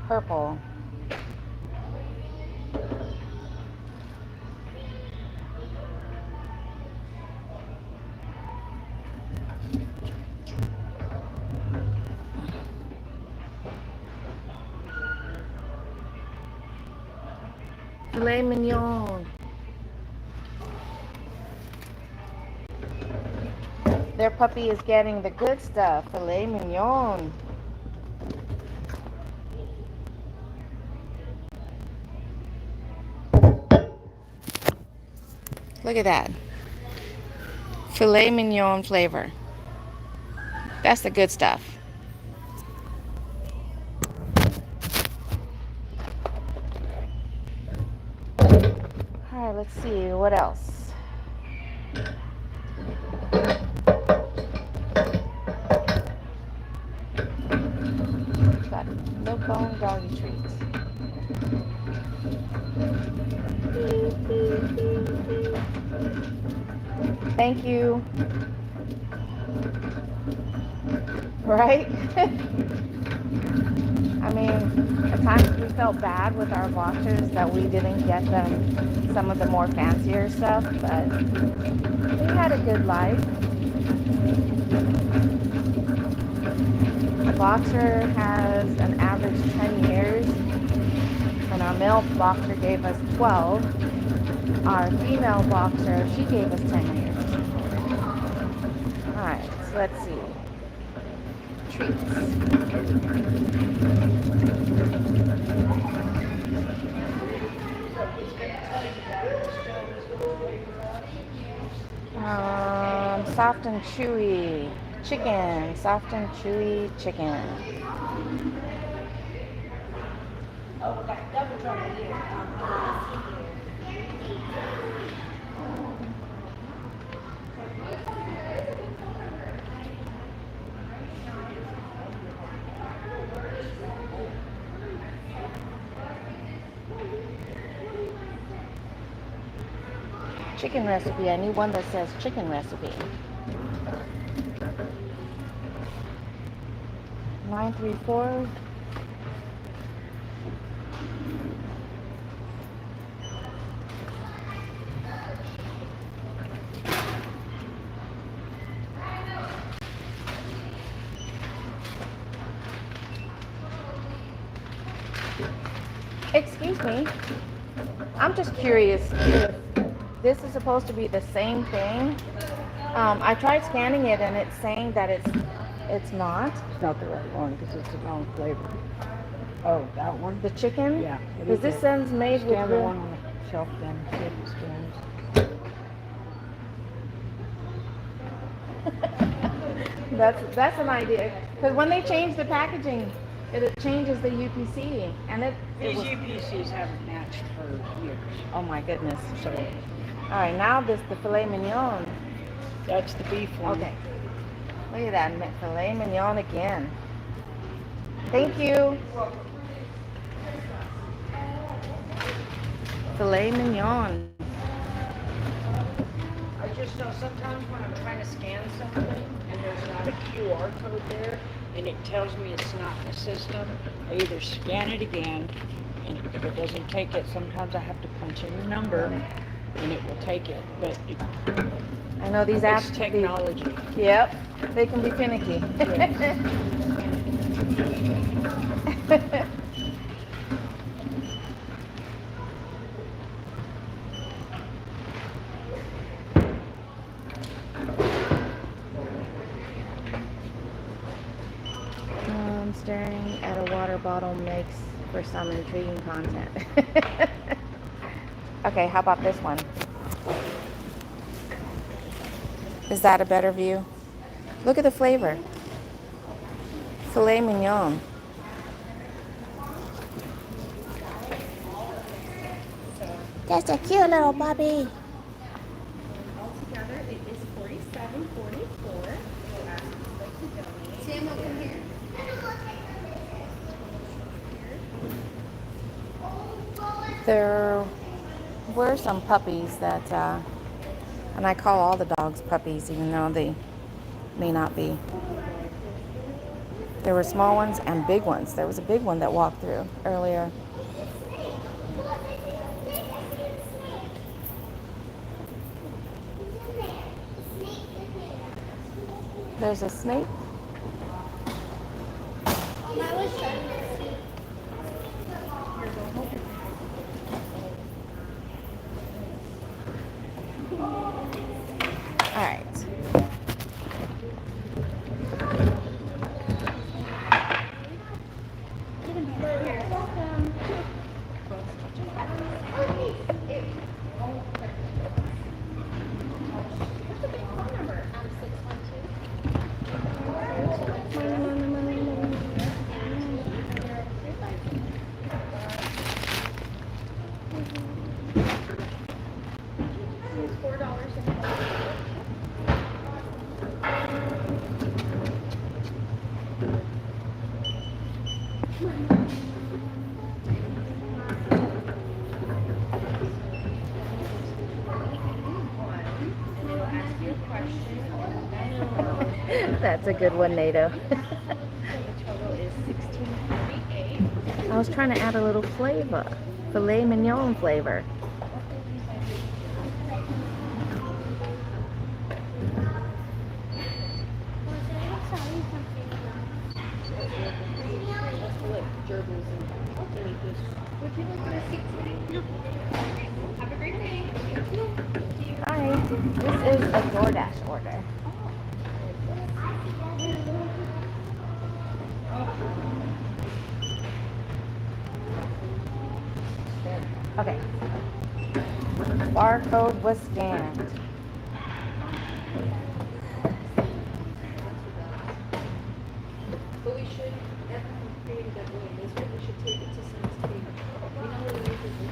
Purple. Filet mignon. Their puppy is getting the good stuff. Filet mignon. Look at that. Filet mignon flavor. That's the good stuff. All right, let's see what else. Got milk bone doggy treats. Thank you. Right? I mean, at times we felt bad with our boxers that we didn't get them some of the more fancier stuff, but we had a good life. A boxer has an average 10 years, and our male boxer gave us 12. Our female boxer, she gave us 10 years. All right, so let's see. Treats. Soft and chewy chicken. Soft and chewy chicken. Chicken recipe. I need one that says chicken recipe. 934. Excuse me. I'm just curious if this is supposed to be the same thing. I tried scanning it and it's saying that it's not.
It's not the right one because it's the wrong flavor. Oh, that one?
The chicken?
Yeah.
Because this sounds made with
Scan the
real...
one on the shelf then. See if it scans.
That's an idea. Because when they change the packaging, it changes the UPC, and
These UPCs haven't matched for years.
Oh my goodness.
So
All right, now this the filet mignon.
that's the beef one.
Okay. Look at that filet mignon again. Thank you. Filet mignon.
I just know sometimes when I'm trying to scan something and there's not a QR code there and it tells me it's not in the system, I either scan it again and if it doesn't take it, sometimes I have to punch in the number and it will take it. But
I know these apps.
it's technology.
Yep, they can be finicky. Looking at a water bottle makes for some intriguing content. Okay, how about this one? Is that a better view? Look at the flavor. Filet mignon. That's a cute little puppy.
Altogether, it is $47.44. Sam, come here.
There were some puppies that, and I call all the dogs puppies, even though they may not be. There were small ones and big ones. There was a big one that walked through earlier. There's a snake. All right. That's a good one, NATO. I was trying to add a little flavor, filet mignon flavor.
Have a great day.
Hi, this is a DoorDash order. Okay. Barcode was scanned.
But we should, after we created that way, this way we should take it to Sam's Cake. We know where we usually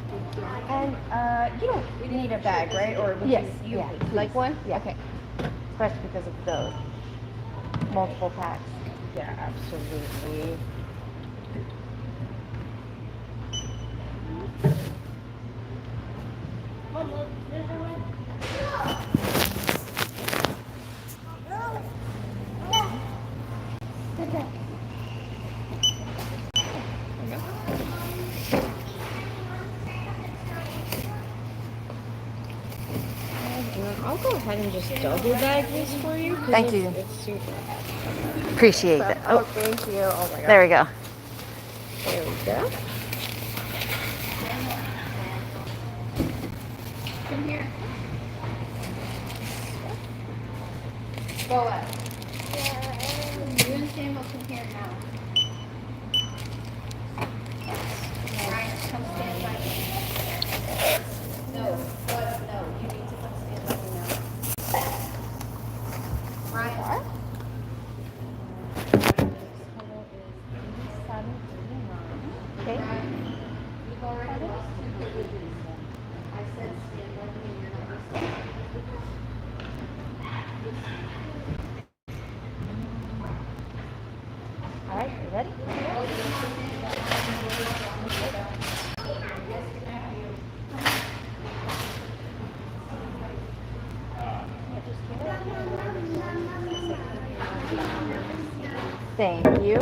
And you don't need a bag, right? Or would
Yes,
you
yeah,
like one?
Yeah.
Okay.
Especially because of those multiple packs.
Yeah, absolutely. I'll go ahead and just double bag this for you.
Thank you.
It's super.
Appreciate it.
Oh,
Oh,
thank you. Oh my god.
there we go.
There we go.
Come here. Go up. You and Sam will come here now. Ryan, come stand by me. No, what? No, you need to come stand by me now. Ryan.
Okay.
You've already lost 2 privileges. I said stand by me and you're not listening.
All right, you ready? Thank you.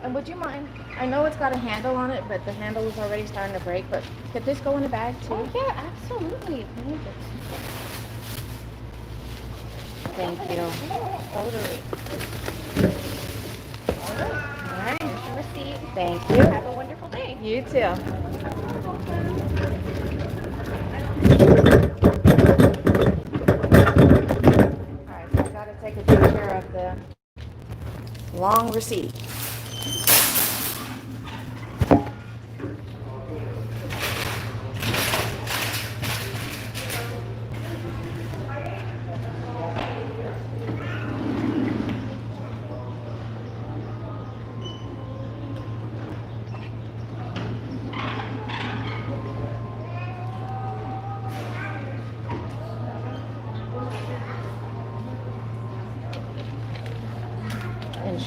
And would you mind, I know it's got a handle on it, but the handle is already starting to break, but could this go in a bag too?
Oh, yeah, absolutely.
Thank you.
Totally.
All right.
Here's your receipt.
Thank you.
Have a wonderful day.
You too. Alright, so I gotta take a picture of the long receipt.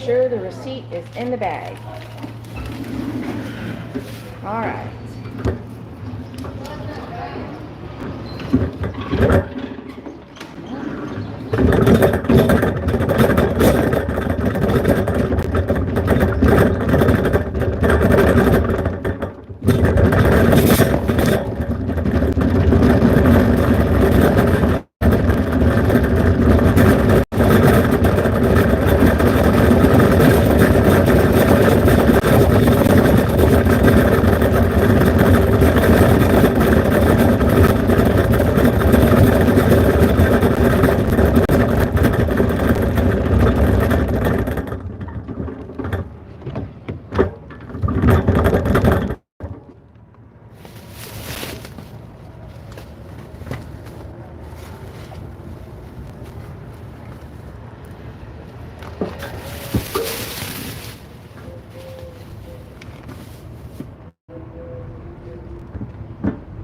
sure the receipt is in the bag. All right.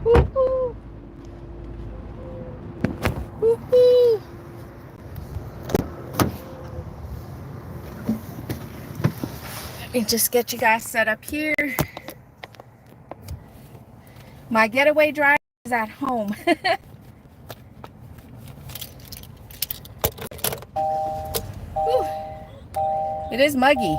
Woo-hoo. Woo-hoo. Let me just get you guys set up here. My getaway driver is at home. Whew. It is muggy.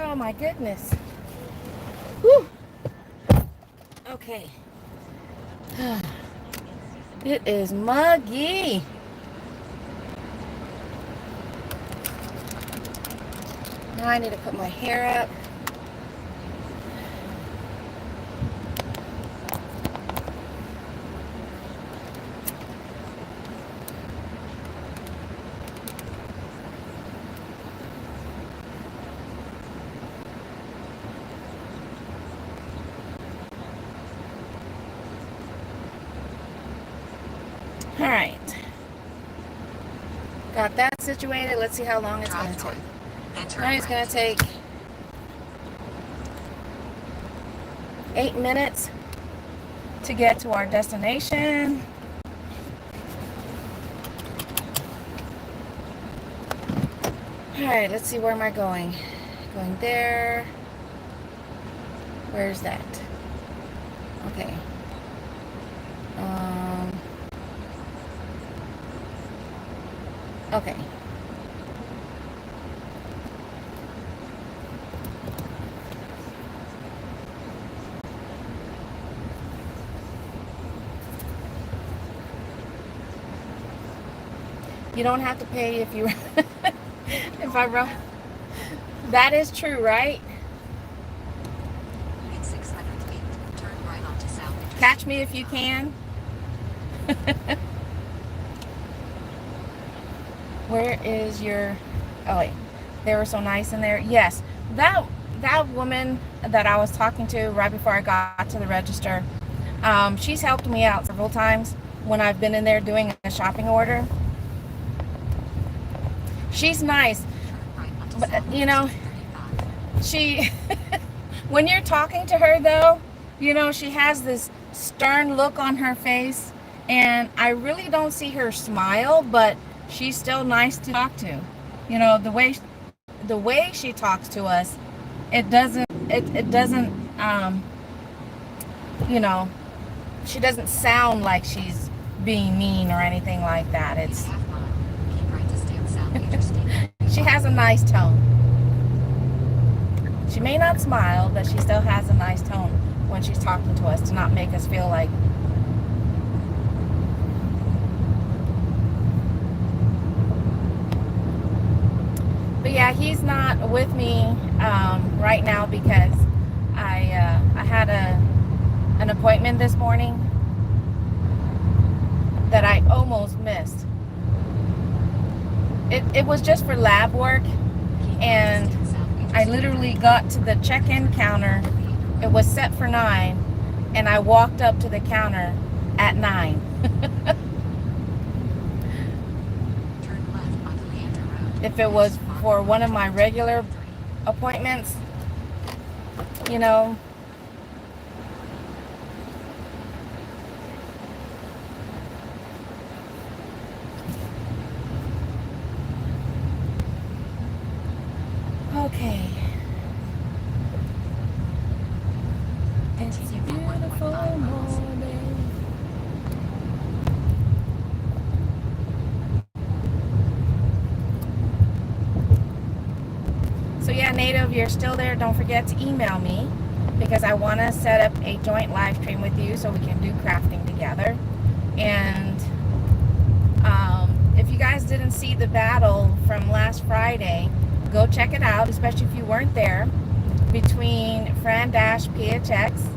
Oh my goodness. Whew. Okay. It is muggy. Now I need to put my hair up. All right. Got that situated. Let's see how long it's going to take. Now it's going to take 8 minutes to get to our destination. All right, let's see, where am I going? Going there. Where's that? Okay. Okay. You don't have to pay if you if I run. That is true, right?
In 600 feet, turn right onto South Interstate.
Catch me if you can. Where is your... Oh wait, they were so nice in there. Yes, that woman that I was talking to right before I got to the register, she's helped me out several times when I've been in there doing a shopping order. She's nice, but you know, she when you're talking to her though, you know, she has this stern look on her face, and I really don't see her smile, but she's still nice to talk to. You know, the way she talks to us, it doesn't you know, she doesn't sound like she's being mean or anything like that. It's
Keep right to stay on South Interstate.
she has a nice tone. She may not smile, but she still has a nice tone when she's talking to us, to not make us feel like... But yeah, he's not with me right now because I had an appointment this morning that I almost missed. it was just for lab work, and I literally got to the check-in counter. It was set for 9, and I walked up to the counter at 9. If it was for one of my regular appointments, you know. Okay. It's a beautiful morning. So yeah, Native, you're still there. Don't forget to email me, because I want to set up a joint live stream with you so we can do crafting together. And if you guys didn't see the battle from last Friday, go check it out, especially if you weren't there, between Fran Dash PHX.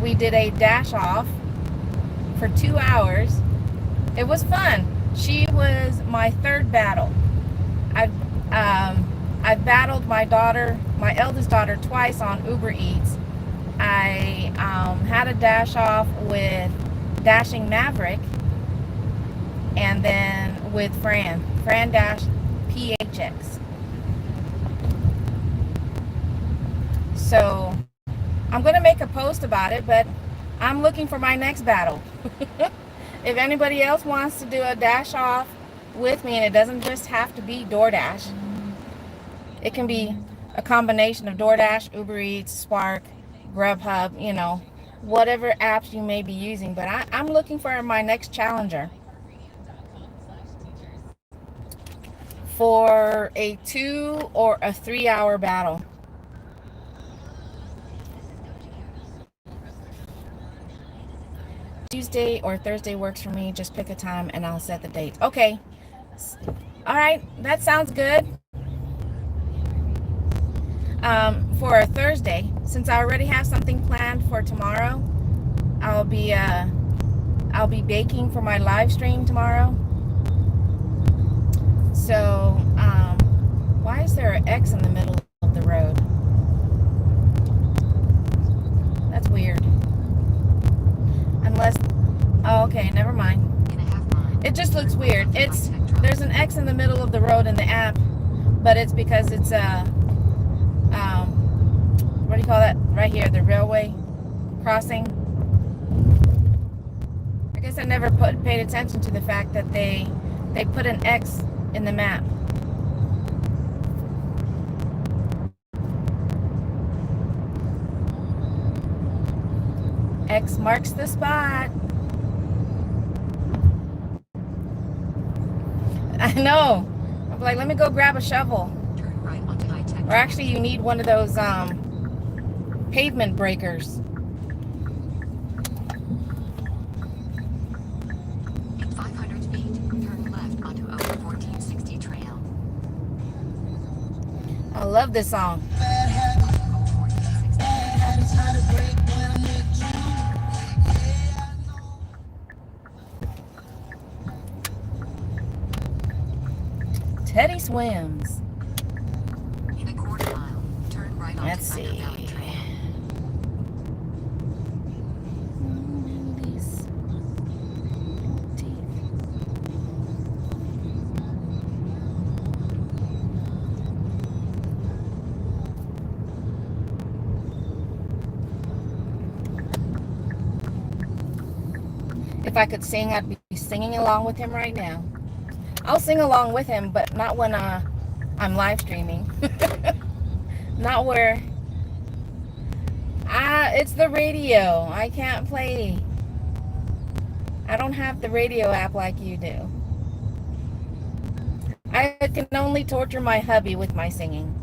We did a dash off for 2 hours. It was fun. She was my third battle. I've battled my eldest daughter, twice on Uber Eats. I had a dash off with Dashing Maverick, and then with Fran Dash PHX. So I'm going to make a post about it, but I'm looking for my next battle. If anybody else wants to do a dash off with me, and it doesn't just have to be DoorDash, it can be a combination of DoorDash, Uber Eats, Spark, Grubhub, you know, whatever apps you may be using. But I'm looking for my next challenger for a 2 or a 3 hour battle. Tuesday or Thursday works for me. Just pick a time and I'll set the date. Okay. All right. That sounds good. For a Thursday, since I already have something planned for tomorrow, I'll be baking for my live stream tomorrow. So, why is there an X in the middle of the road? That's weird. Unless, oh, okay, never mind. It just looks weird. There's an X in the middle of the road in the app, but it's because it's what do you call that? Right here, the railway crossing. I guess I never paid attention to the fact that they put an X in the map. X marks the spot. I know. I'm like, let me go grab a shovel. Or actually, you need one of those pavement breakers.
In 500 feet, turn left onto Oak 1460 Trail.
I love this song. Teddy Swims.
In a quarter mile, turn right onto
Let's
Thunder
see.
Valley Trail.
If I could sing, I'd be singing along with him right now. I'll sing along with him, but not when I'm live streaming. Not where it's the radio. I can't play. I don't have the radio app like you do. I can only torture my hubby with my singing.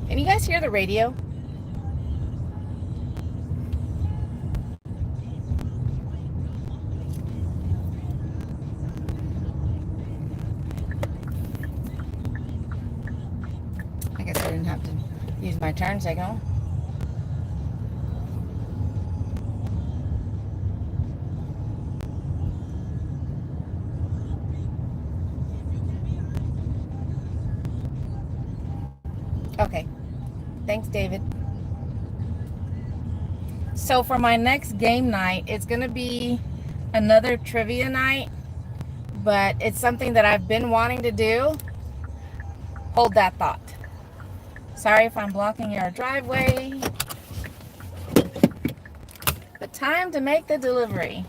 Can you guys hear the radio? my turn signal. Okay. Thanks, David. So for my next game night, it's going to be another trivia night, but it's something that I've been wanting to do. Hold that thought. Sorry if I'm blocking your driveway. But time to make the delivery.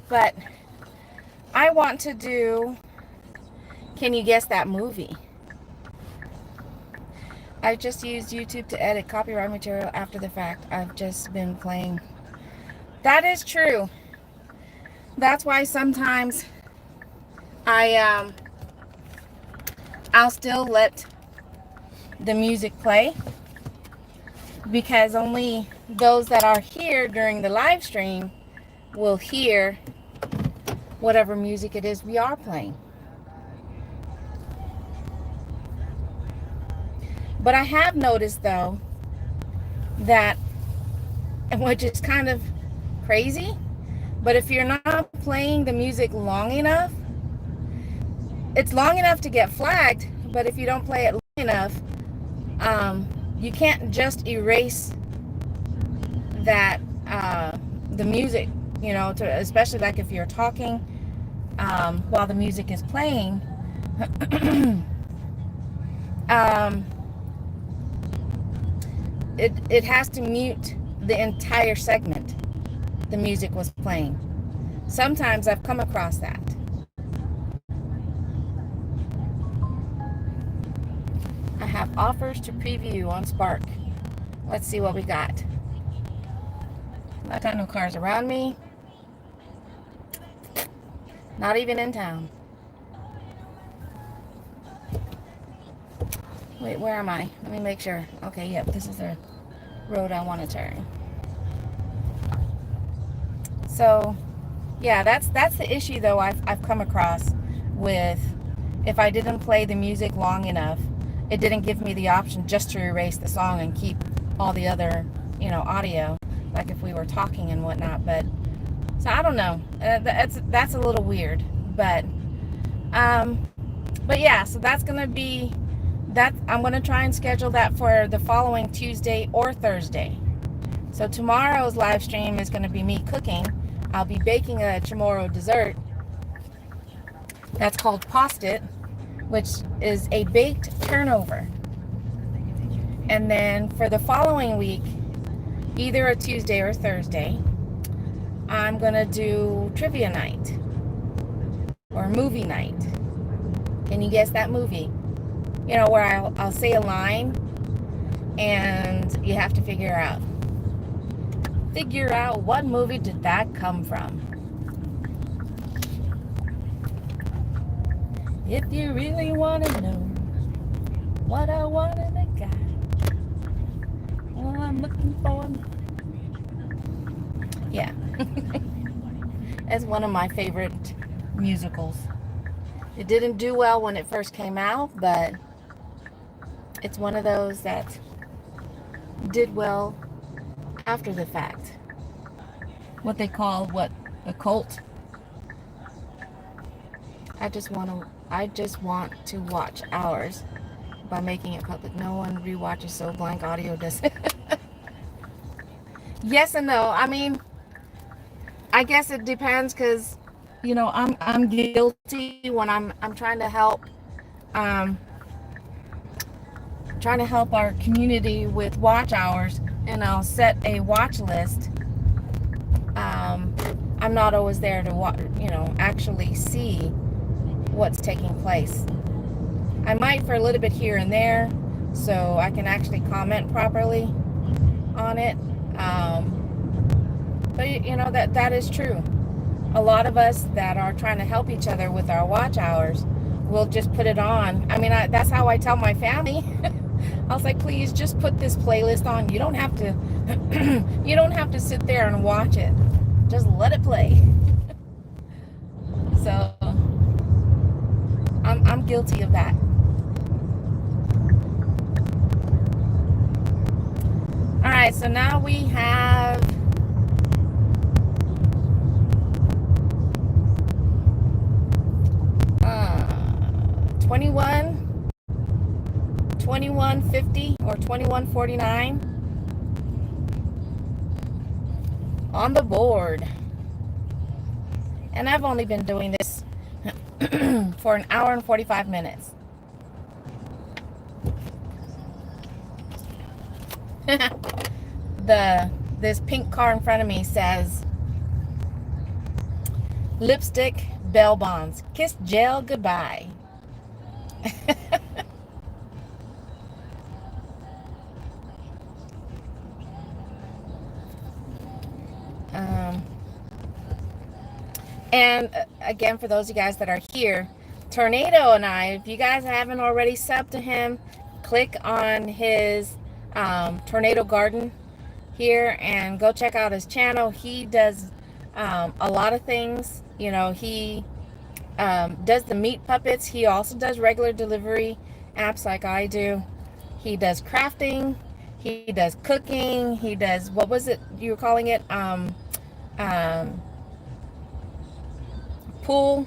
But I want to do, can you guess that movie? I just used YouTube to edit copyright material after the fact. I've just been playing. That is true. That's why sometimes I'll still let the music play, because only those that are here during the live stream will hear whatever music it is we are playing. But I have noticed, though, that, which is kind of crazy, but if you're not playing the music long enough, it's long enough to get flagged, but if you don't play it long enough, you can't just erase that, the music, you know, especially like if you're talking while the music is playing. It has to mute the entire segment the music was playing. Sometimes I've come across that. I have offers to preview on Spark. Let's see what we got. I got no cars around me. Not even in town. Wait, where am I? Let me make sure. Okay, yep, this is the road I want to turn. So, yeah, that's the issue, though, I've come across with, if I didn't play the music long enough, it didn't give me the option just to erase the song and keep all the other, you know, audio, like if we were talking and whatnot. But so I don't know. That's a little weird, but yeah. So that's gonna be that. I'm gonna try and schedule that for the following Tuesday or Thursday. So tomorrow's live stream is gonna be me cooking. I'll be baking a tomorrow dessert that's called Post-it, which is a baked turnover. And then for the following week, either a Tuesday or Thursday, I'm gonna do trivia night or movie night. Can you guess that movie? You know, where I'll say a line and you have to figure out what movie did that come from. If you really want to know what I want in a guy, well, I'm looking for him. Yeah. It's one of my favorite musicals. It didn't do well when it first came out, but it's one of those that did well after the fact. What they call a cult. I just want to watch ours by making it public. No one rewatches, so blank audio does. Yes and no. I mean, I guess it depends, because I'm guilty when I'm trying to help our community with watch hours, and I'll set a watch list. I'm not always there to actually see what's taking place. I might for a little bit here and there, so I can actually comment properly on it. But that is true. A lot of us that are trying to help each other with our watch hours will just put it on. I mean, that's how I tell my family. I was like, please just put this playlist on. You don't have to sit there and watch it. Just let it play. So I'm guilty of that. All right, so now we have 2150 or 2149 on the board. And I've only been doing this for an hour and 45 minutes. This pink car in front of me says lipstick, bell bonds, kiss gel goodbye. And again, for those of you guys that are here, Tornado and I, if you guys haven't already subbed to him, click on his Tornado Garden here and go check out his channel. He does a lot of things. He does the meat puppets. He also does regular delivery apps like I do. He does crafting. He does cooking. He does, what was it you were calling it? Pool.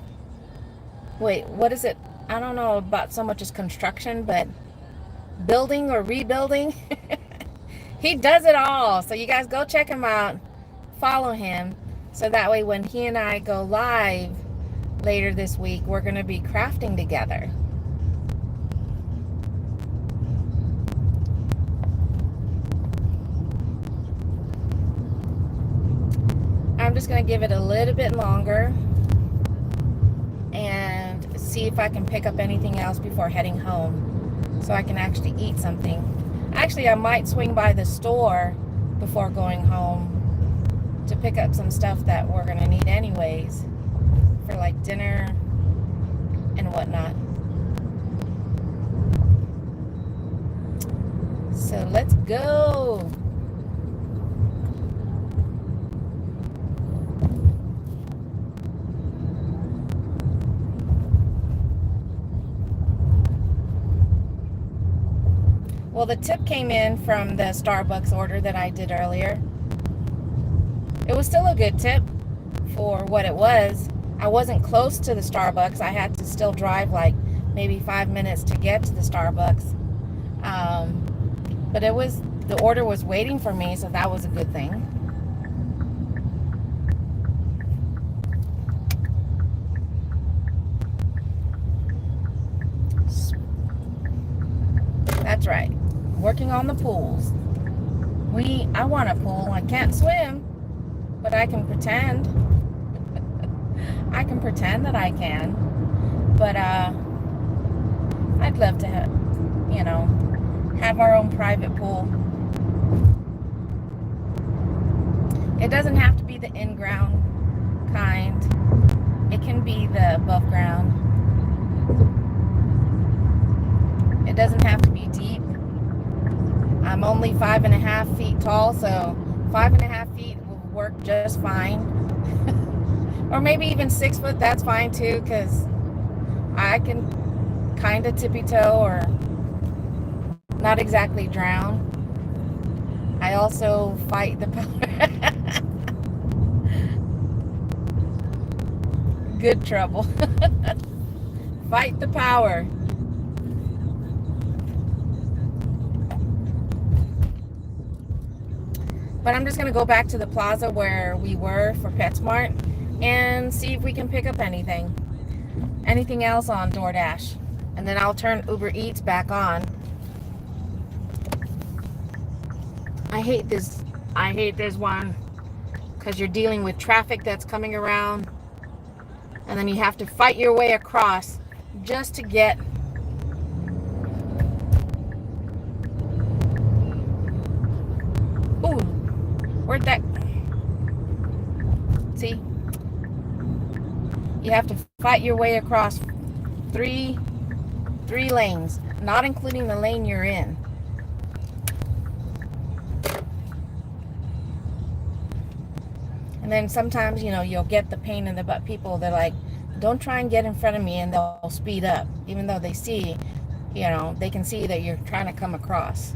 Wait, what is it? I don't know about so much as construction, but building or rebuilding. He does it all. So you guys go check him out. Follow him. So that way when he and I go live later this week, we're going to be crafting together. I'm just going to give it a little bit longer and see if I can pick up anything else before heading home, so I can actually eat something. Actually, I might swing by the store before going home to pick up some stuff that we're going to need anyways for like dinner and whatnot. So let's go. Well, the tip came in from the Starbucks order that I did earlier. It was still a good tip for what it was. I wasn't close to the Starbucks. I had to still drive like maybe 5 minutes to get to the Starbucks. But the order was waiting for me, so that was a good thing. That's right. Working on the pools. I want a pool. I can't swim, but I can pretend. I can pretend that I can. But I'd love to have our own private pool. It doesn't have to be the in-ground kind. It can be the above ground. It doesn't have to be deep. I'm only 5.5 feet tall, so 5.5 feet will work just fine. Or maybe even 6 foot, that's fine too, because I can kind of tippy toe or not exactly drown. I also fight the power. Good trouble. Fight the power. But I'm just going to go back to the plaza where we were for PetSmart and see if we can pick up anything. Anything else on DoorDash. And then I'll turn Uber Eats back on. I hate this. I hate this one because you're dealing with traffic that's coming around. And then you have to fight your way across just to get... Ooh, where'd that... See? You have to fight your way across three lanes, not including the lane you're in. And then sometimes, you know, you'll get the pain in the butt people. They're like, don't try and get in front of me, and they'll speed up, even though they see, you know, they can see that you're trying to come across.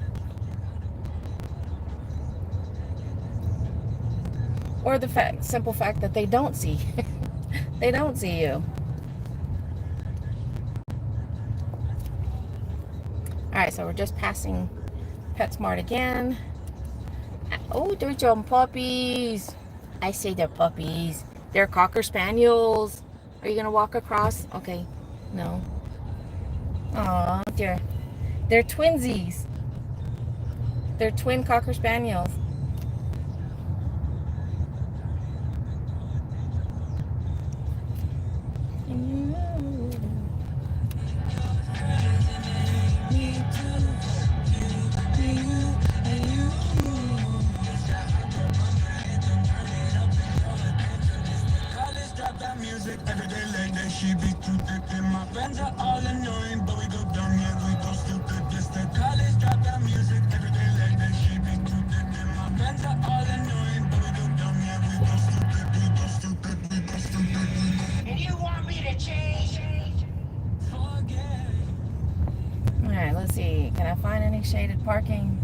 Or the simple fact that they don't see. They don't see you. Alright, so we're just passing PetSmart again. Oh, there's some puppies. I say they're puppies. They're Cocker Spaniels. Are you going to walk across? Okay. No. Aw, they're twinsies. They're twin Cocker Spaniels.
She be too thick and my friends are all annoying, but we go dumb, yeah, we go stupid. This the college dropout music every day like that. She be too thick and my friends are all annoying, but we go dumb, yeah, we go stupid, we go stupid, we go stupid. And you want me to change?
All right, let's see. Can I find any shaded parking?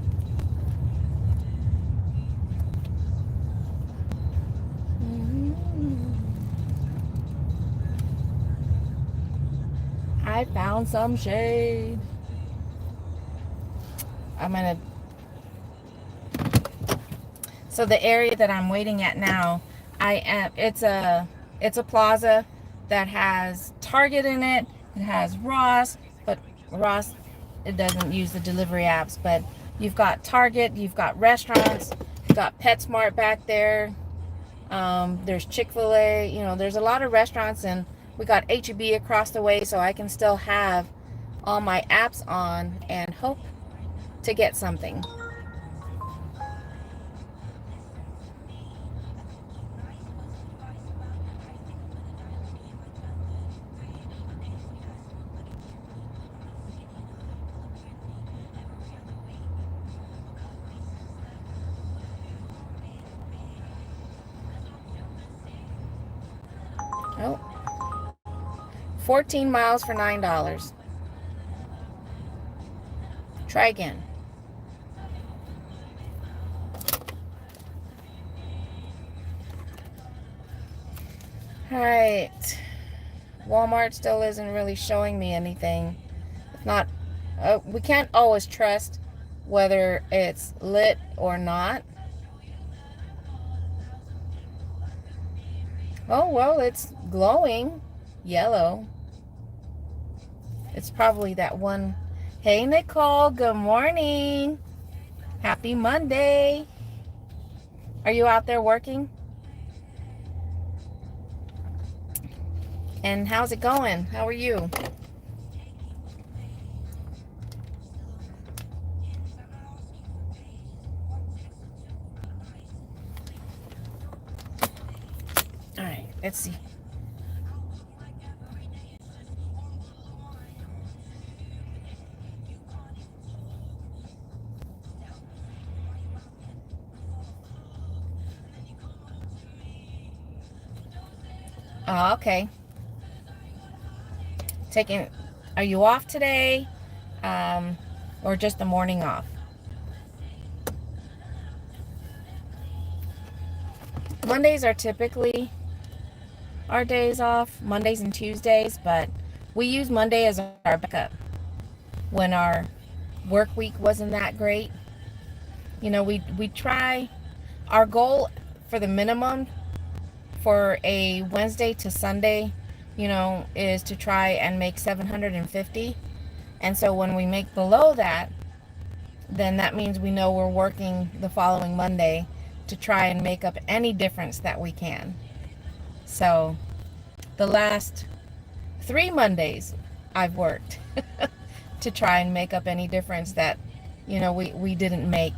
I found some shade. I'm gonna... So the area that I'm waiting at now, it's a plaza that has Target in it. It has Ross, but Ross, it doesn't use the delivery apps. But you've got Target, you've got restaurants, you've got PetSmart back there. There's Chick-fil-A. You know, there's a lot of restaurants, and we got H-E-B across the way, so I can still have all my apps on and hope to get something. Oh, 14 miles for $9. Try again. All right. Walmart still isn't really showing me anything. If not, we can't always trust whether it's lit or not. Oh, well, it's glowing yellow. It's probably that one. Hey, Nicole, good morning. Happy Monday. Are you out there working? And how's it going? How are you? All right, let's see. Oh, okay. Taking, are you off today? Um, or just the morning off? Mondays are typically our days off, Mondays and Tuesdays, but we use Monday as our backup when our work week wasn't that great. You know, we try, our goal for the minimum for a Wednesday to Sunday, you know, is to try and make 750. And so when we make below that, then that means we know we're working the following Monday to try and make up any difference that we can. So the last 3 Mondays I've worked to try and make up any difference that, you know, we didn't make.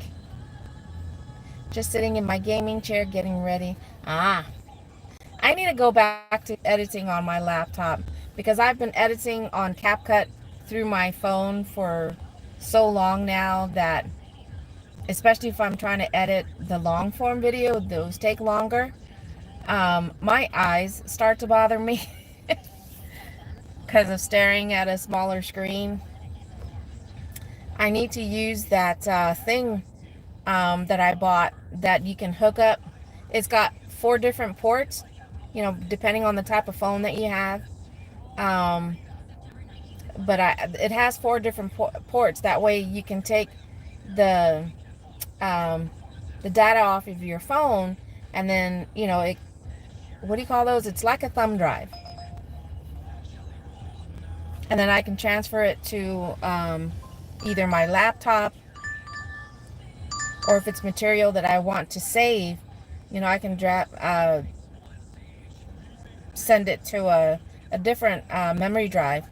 Just sitting in my gaming chair getting ready. I need to go back to editing on my laptop because I've been editing on CapCut through my phone for so long now that, especially if I'm trying to edit the long form video, those take longer. My eyes start to bother me because of staring at a smaller screen. I need to use that thing that I bought that you can hook up. It's got 4 different ports, you know, depending on the type of phone that you have. But it has 4 different ports. That way you can take the data off of your phone, and then, you know, it, what do you call those? It's like a thumb drive. And then I can transfer it to either my laptop, or if it's material that I want to save, you know, I can send it to a different memory drive.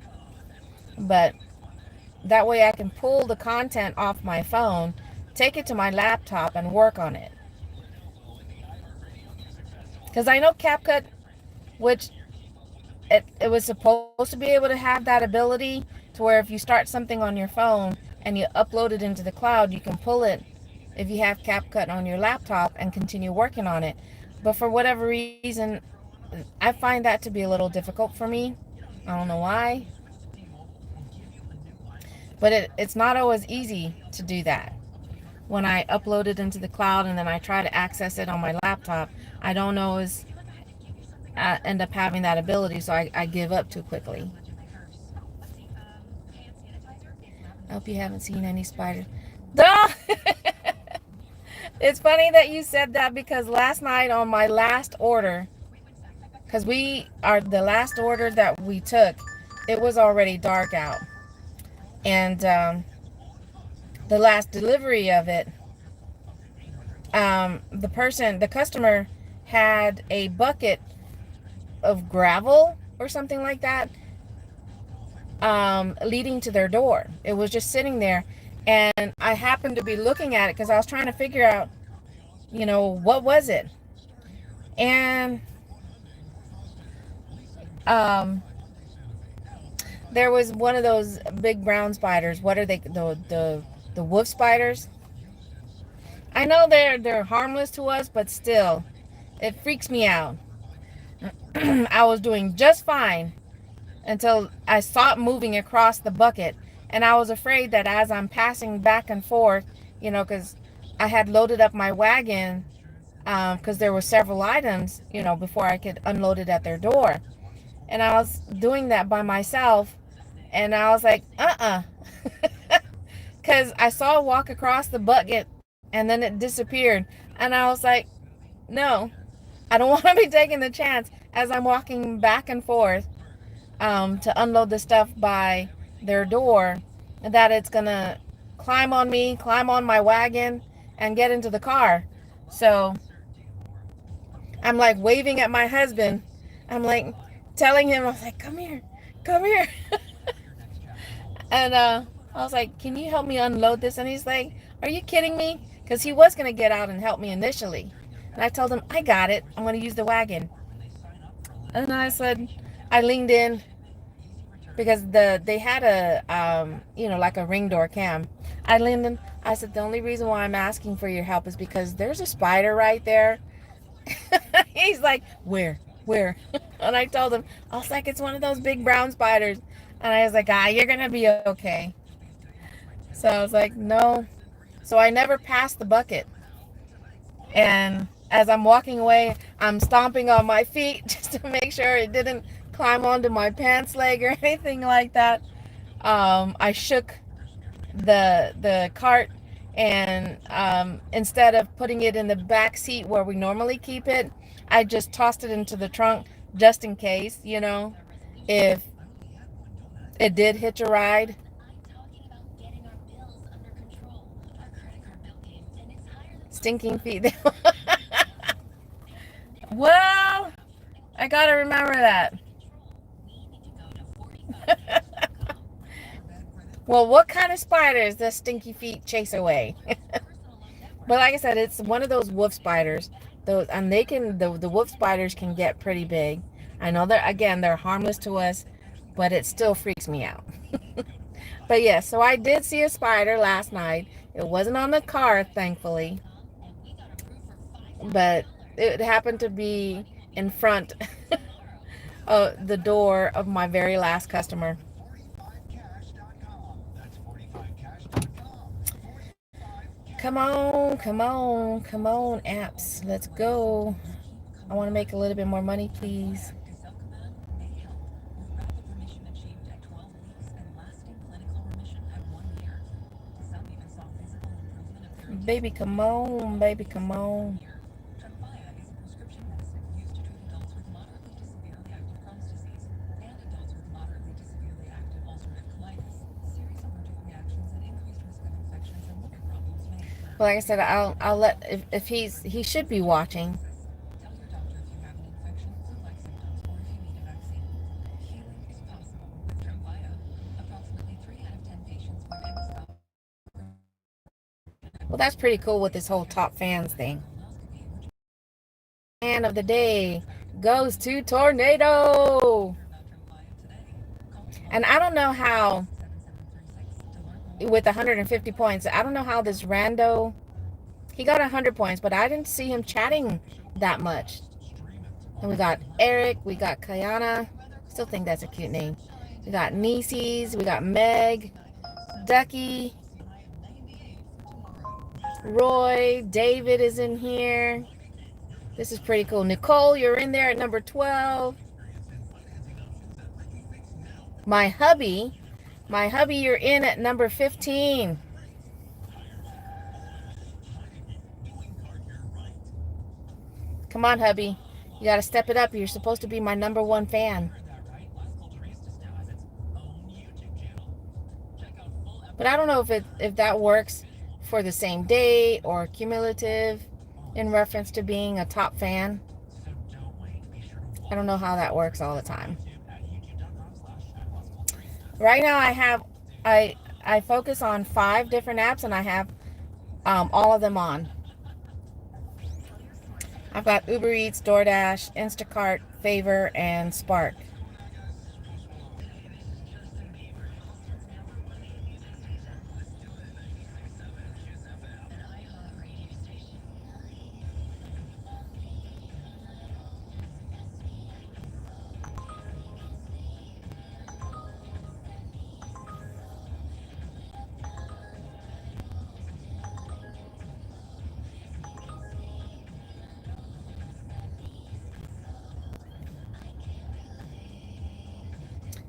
But that way I can pull the content off my phone, take it to my laptop, and work on it. Because I know CapCut, which it was supposed to be able to have that ability to where if you start something on your phone and you upload it into the cloud, you can pull it if you have CapCut on your laptop and continue working on it. But for whatever reason, I find that to be a little difficult for me. I don't know why. But it's not always easy to do that. When I upload it into the cloud and then I try to access it on my laptop, I don't always end up having that ability, so I give up too quickly. I hope you haven't seen any spiders. It's funny that you said that because last night on my last order, because we are the last order that we took, it was already dark out. And the last delivery of it, the customer had a bucket of gravel or something like that leading to their door. It was just sitting there, and I happened to be looking at it because I was trying to figure out, you know, what was it. And there was one of those big brown spiders. What are they? The wolf spiders. I know they're harmless to us, but still, it freaks me out. I was doing just fine until I saw it moving across the bucket, and I was afraid that as I'm passing back and forth, you know, because I had loaded up my wagon, because there were several items, you know, before I could unload it at their door, and I was doing that by myself, and I was like, because I saw it walk across the bucket, and then it disappeared, and I was like, no, I don't want to be taking the chance as I'm walking back and forth to unload the stuff by their door, that it's gonna climb on me, climb on my wagon, and get into the car. So I'm like waving at my husband. I'm like telling him, I was like, come here, come here. And I was like, can you help me unload this? And he's like, are you kidding me? Because he was gonna get out and help me initially. And I told him, I got it, I'm gonna use the wagon. And I said, I leaned in because they had a you know, like a ring door cam. I leaned in. I said, the only reason why I'm asking for your help is because there's a spider right there. He's like, where Where? And I told him, I was like, it's one of those big brown spiders. And I was like, you're going to be okay. So I was like, no. So I never passed the bucket. And as I'm walking away, I'm stomping on my feet just to make sure it didn't climb onto my pants leg or anything like that. I shook the cart, and instead of putting it in the back seat where we normally keep it, I just tossed it into the trunk just in case, if it did hitch a ride. Stinking feet. Well, I gotta remember that. Well, what kind of spiders does Stinky Feet chase away? But like I said, it's one of those wolf spiders. Those, and the wolf spiders can get pretty big. I know they're harmless to us, but it still freaks me out. But yeah, so I did see a spider last night. It wasn't on the car, thankfully, but it happened to be in front of the door of my very last customer. Come on, come on, come on, apps. Let's go. I want to make a little bit more money, please. Baby, come on, baby, come on. Well, like I said, I'll let if he should be watching. Well, that's pretty cool with this whole top fans thing. Fan of the day goes to Tornado. And I don't know how, with 150 points, I don't know how this rando, he got 100 points, but I didn't see him chatting that much. And we got Eric, we got Kayana, still think that's a cute name. We got Nieces, we got Meg, Ducky, Roy, David is in here. This is pretty cool. Nicole, you're in there at number 12. My hubby, you're in at number 15. Come on, hubby. You got to step it up. You're supposed to be my number one fan. But I don't know if that works for the same day or cumulative in reference to being a top fan. I don't know how that works all the time. Right now I focus on 5 different apps, and I have all of them on. I've got Uber Eats, DoorDash, Instacart, Favor, and Spark.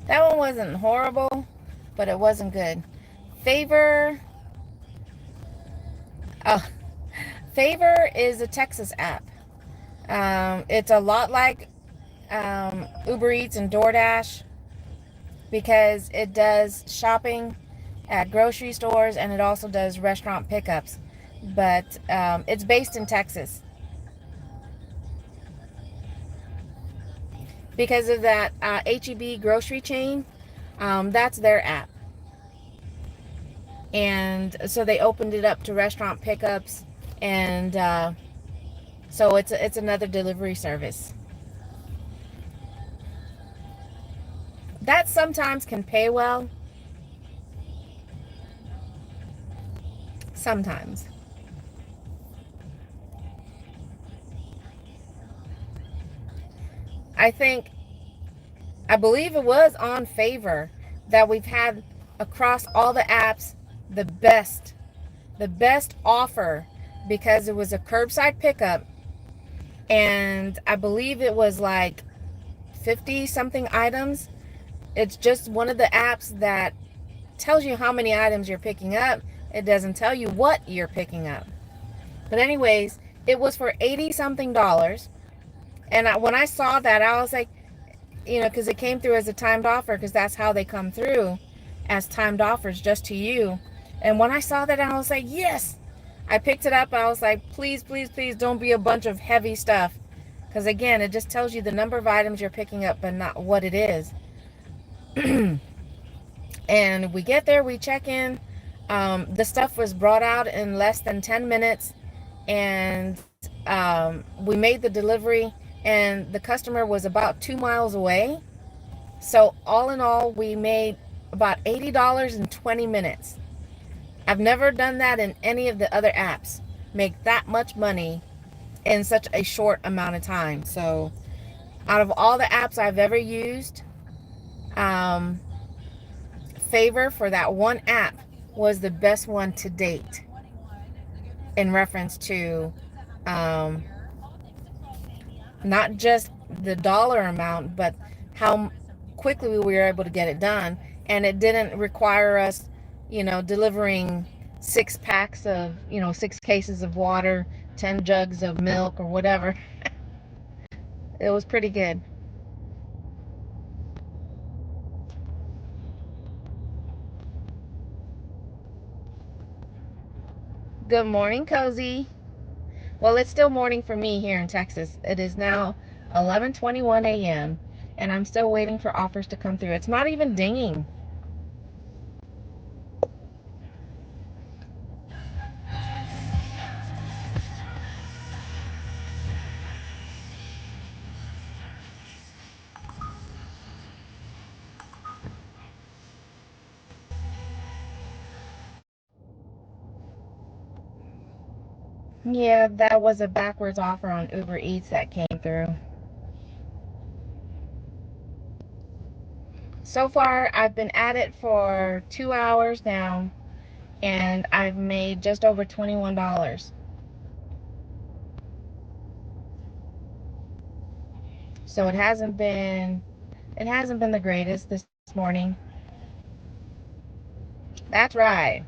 That one wasn't horrible, but it wasn't good. Favor. Oh, Favor is a Texas app. It's a lot like Uber Eats and DoorDash because it does shopping at grocery stores, and it also does restaurant pickups. But it's based in Texas. Because of that H-E-B grocery chain, that's their app. And so they opened it up to restaurant pickups, and so it's another delivery service. That sometimes can pay well. Sometimes. I believe it was on Favor that we've had across all the apps the best offer, because it was a curbside pickup, and I believe it was like 50 something items. It's just one of the apps that tells you how many items you're picking up. It doesn't tell you what you're picking up. But anyways, it was for 80 something dollars. And when I saw that, I was like, because it came through as a timed offer, because that's how they come through, as timed offers just to you. And when I saw that, I was like, yes. I picked it up. I was like, please, please, please don't be a bunch of heavy stuff. Because again, it just tells you the number of items you're picking up, but not what it is. And we get there, we check in. The stuff was brought out in less than 10 minutes. And we made the delivery, and the customer was about 2 miles away. So all in all, we made about $80 in 20 minutes. I've never done that in any of the other apps. Make that much money in such a short amount of time. So out of all the apps I've ever used, Favor, for that one app, was the best one to date in reference to not just the dollar amount, but how quickly we were able to get it done. And it didn't require us, delivering 6 packs of, 6 cases of water, 10 jugs of milk, or whatever. It was pretty good. Good morning, Cozy. Well, it's still morning for me here in Texas. It is now 11:21 a.m. and I'm still waiting for offers to come through. It's not even dinging. Yeah, that was a backwards offer on Uber Eats that came through. So far, I've been at it for 2 hours now, and I've made just over $21. So it hasn't been the greatest this morning. That's right.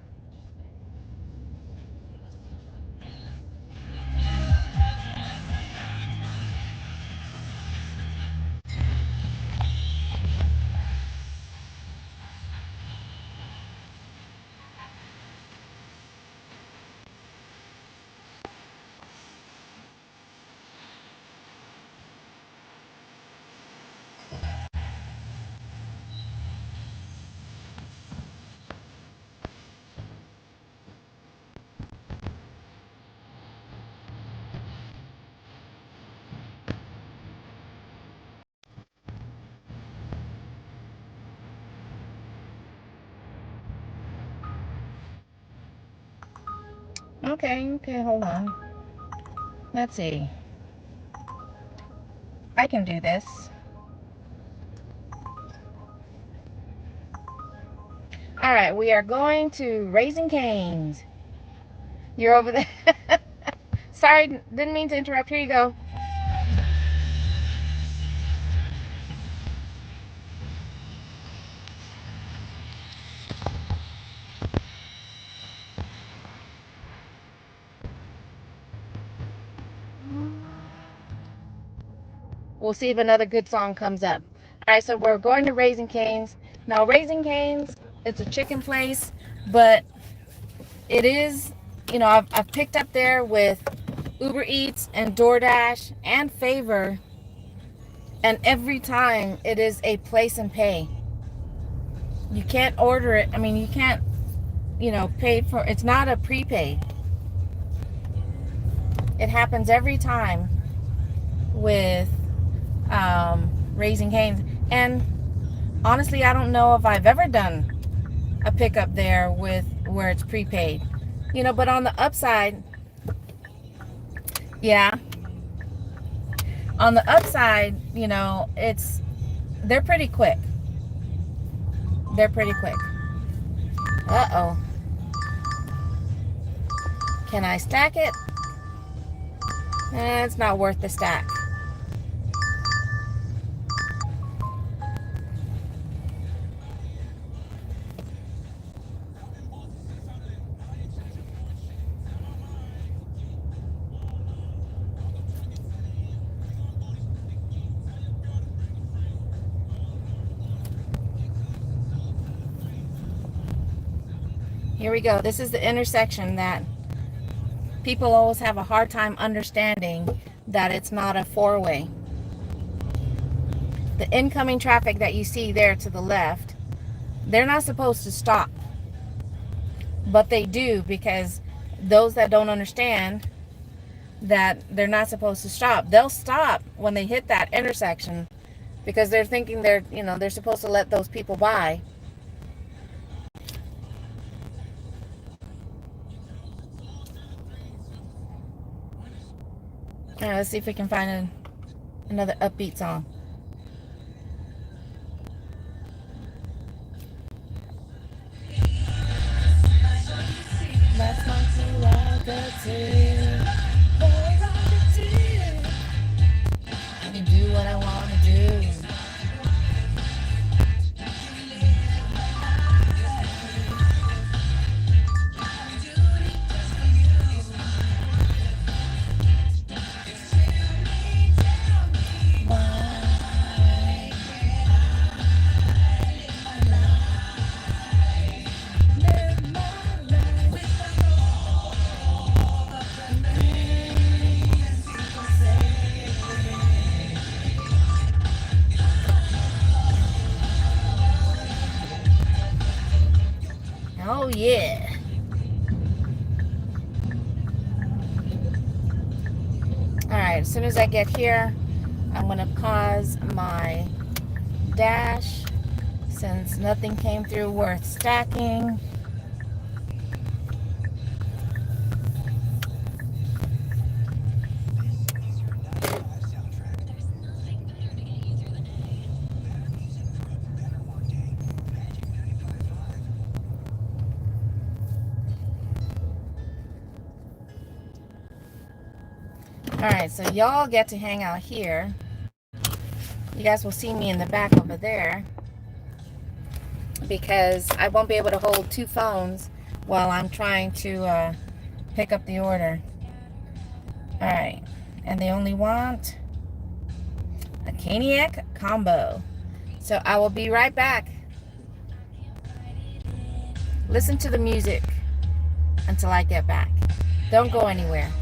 Okay, hold on. Let's see. I can do this. All right, we are going to Raising Cane's. You're over there. Sorry, didn't mean to interrupt. Here you go. We'll see if another good song comes up. All right, so we're going to Raising Cane's. Now, Raising Cane's, it's a chicken place, but it is, I've picked up there with Uber Eats and DoorDash and Favor, and every time it is a place and pay. You can't order it. I mean, you can't, pay for, it's not a prepaid. It happens every time with Raising Cane's. And honestly, I don't know if I've ever done a pickup there with where it's prepaid. But on the upside, yeah. On the upside, they're pretty quick. They're pretty quick. Uh-oh. Can I stack it? It's not worth the stack. Here we go. This is the intersection that people always have a hard time understanding, that it's not a four-way. The incoming traffic that you see there to the left, they're not supposed to stop. But they do, because those that don't understand that they're not supposed to stop, they'll stop when they hit that intersection because they're thinking they're supposed to let those people by. All right, let's see if we can find another upbeat song. That's my prerogative. I can do what I want to do. Oh yeah. Alright, as soon as I get here, I'm going to pause my dash since nothing came through worth stacking. Alright, so y'all get to hang out here. You guys will see me in the back over there because I won't be able to hold two phones while I'm trying to pick up the order. Alright, and they only want a caniac combo. So I will be right back. Listen to the music until I get back. Don't go anywhere.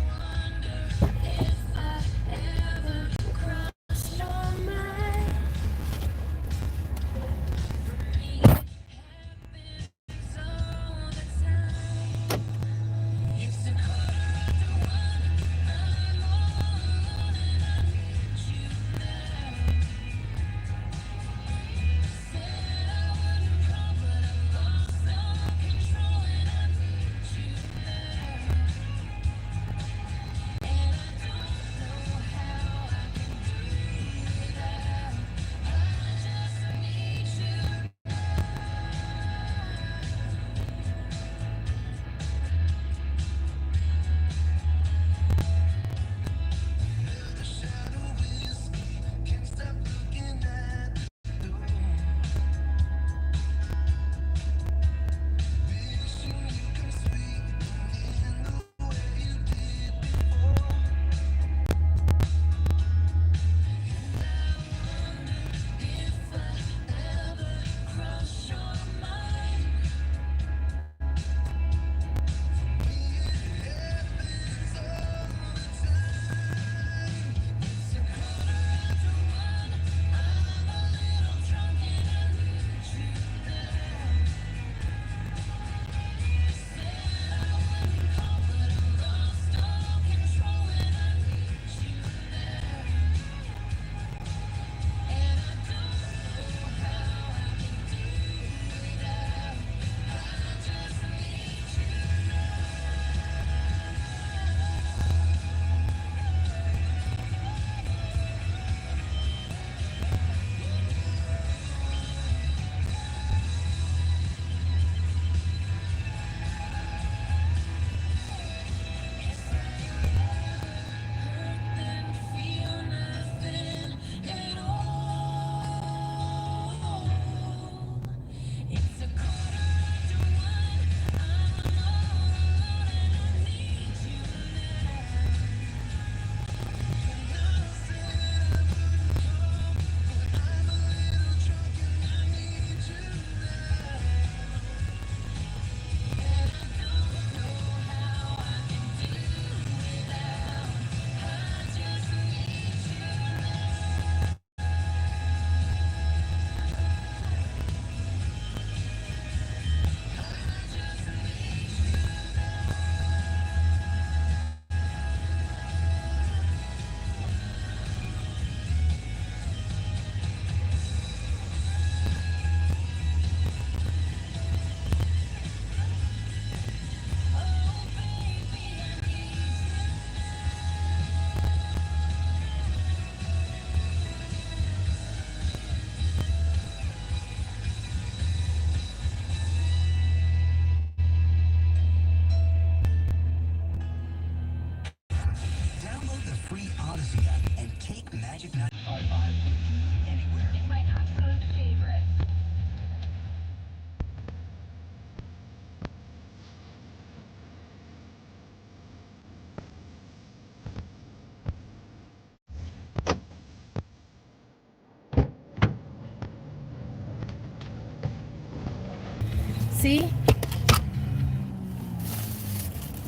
See?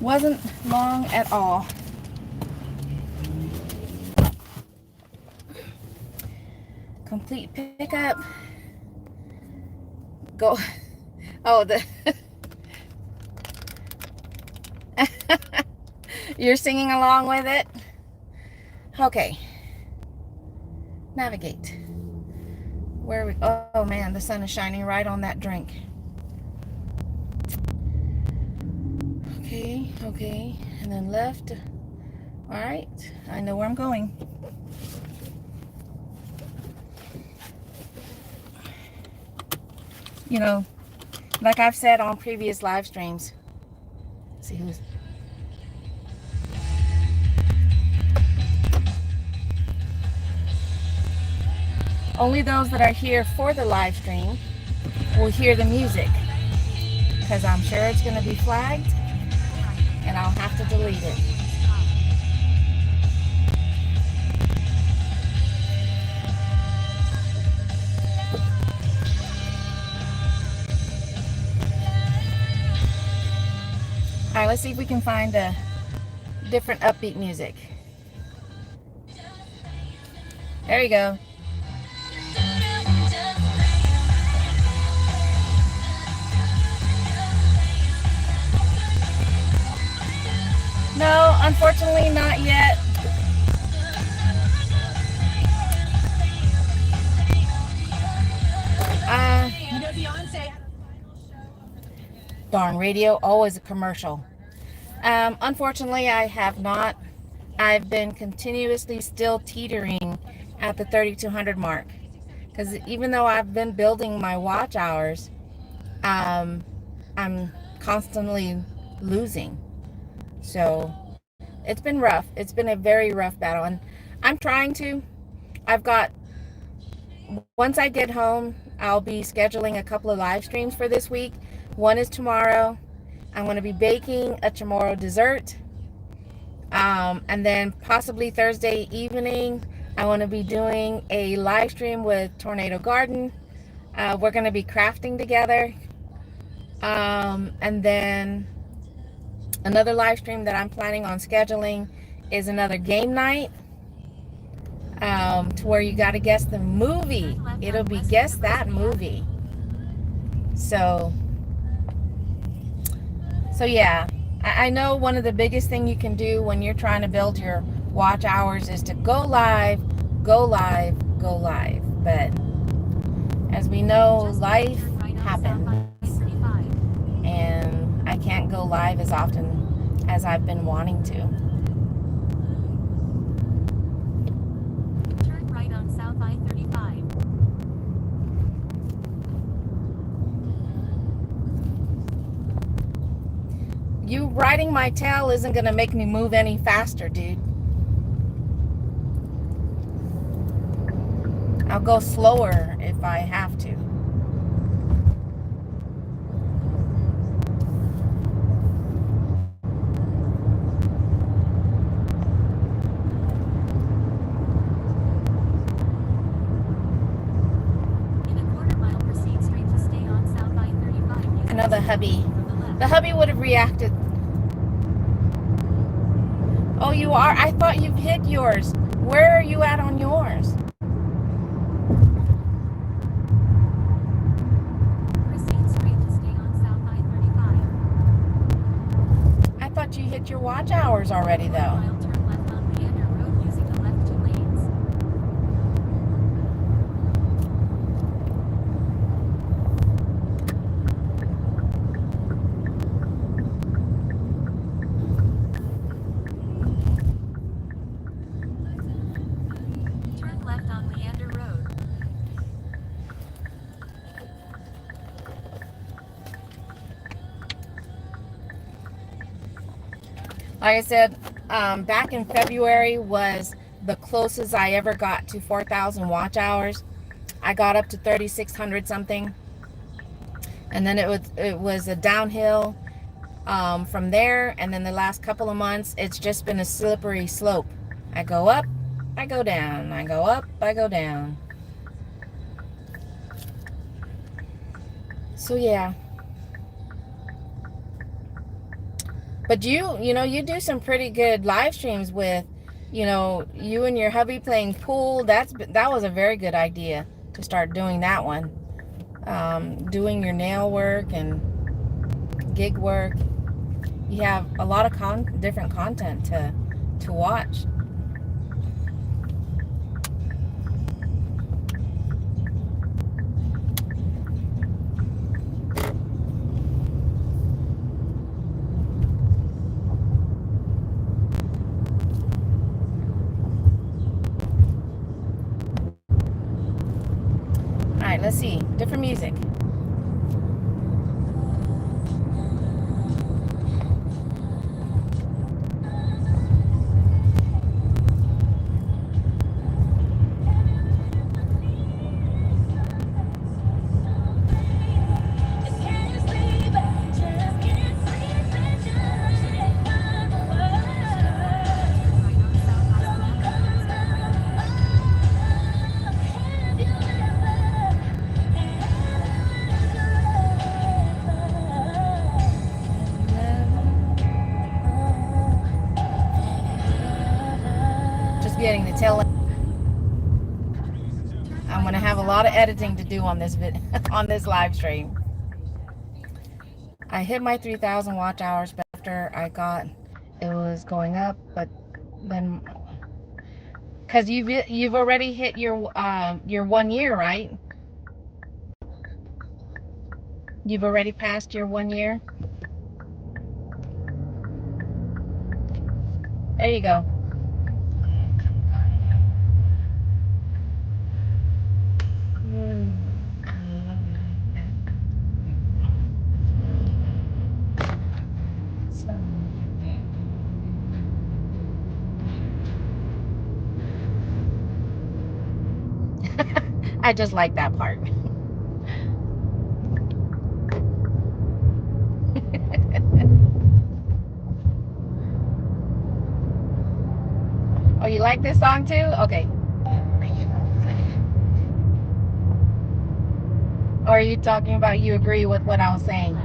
Wasn't long at all. Complete pickup. Go. Oh, the you're singing along with it? Okay. Navigate. Where are we? Oh man, the sun is shining right on that drink. Okay, okay. And then left. All right. I know where I'm going. You know, like I've said on previous live streams. Let's see who's. Only those that are here for the live stream will hear the music, because I'm sure it's going to be flagged and I'll have to delete it. All right, let's see if we can find a different upbeat music. There you go. No, unfortunately not yet. Darn, radio, always a commercial. Unfortunately, I have not. I've been continuously still teetering at the 3,200 mark. Because even though I've been building my watch hours, I'm constantly losing. So it's been rough. It's been a very rough battle. And I'm trying to. Once I get home, I'll be scheduling a couple of live streams for this week. One is tomorrow. I'm going to be baking a tomorrow dessert. And then possibly Thursday evening, I want to be doing a live stream with Tornado Garden. We're going to be crafting together. And then another live stream that I'm planning on scheduling is another game night. To where you got to guess the movie. It'll be Guess That Movie. So yeah, I know one of the biggest thing you can do when you're trying to build your watch hours is to go live, go live, go live. But as we know, life happens, and I can't go live as often as I've been wanting to.
Turn right on South I-35.
You riding my tail isn't going to make me move any faster, dude. I'll go slower if I have to.
In a quarter mile, proceed straight to stay on South I-35.
I know the hubby. The hubby would have reacted. Oh, you are? I thought you've hit yours. Where are you at on yours?
Proceed straight to stay on South I-35.
I thought you hit your watch hours already, though.
Mile, turn left on Leander Road using the left 2 lanes. Turn left on Leander Road.
Like I said, back in February was the closest I ever got to 4,000 watch hours. I got up to 3,600 something, and then it was a downhill from there. And then the last couple of months, it's just been a slippery slope. I go up, I go down. I go up, I go down. So yeah, But you do some pretty good live streams with, you and your hubby playing pool. That was a very good idea to start doing that one. Doing your nail work and gig work. You have a lot of different content to watch. All right, let's see. Different music. Just getting the tail. I'm gonna have a lot of editing to do on this on this live stream. I hit my 3,000 watch hours, but after it was going up, but then because you've already hit your 1 year, right? You've already passed your 1 year. There you go. I just like that part. Oh, you like this song too? Okay. Or are you talking about you agree with what I was saying?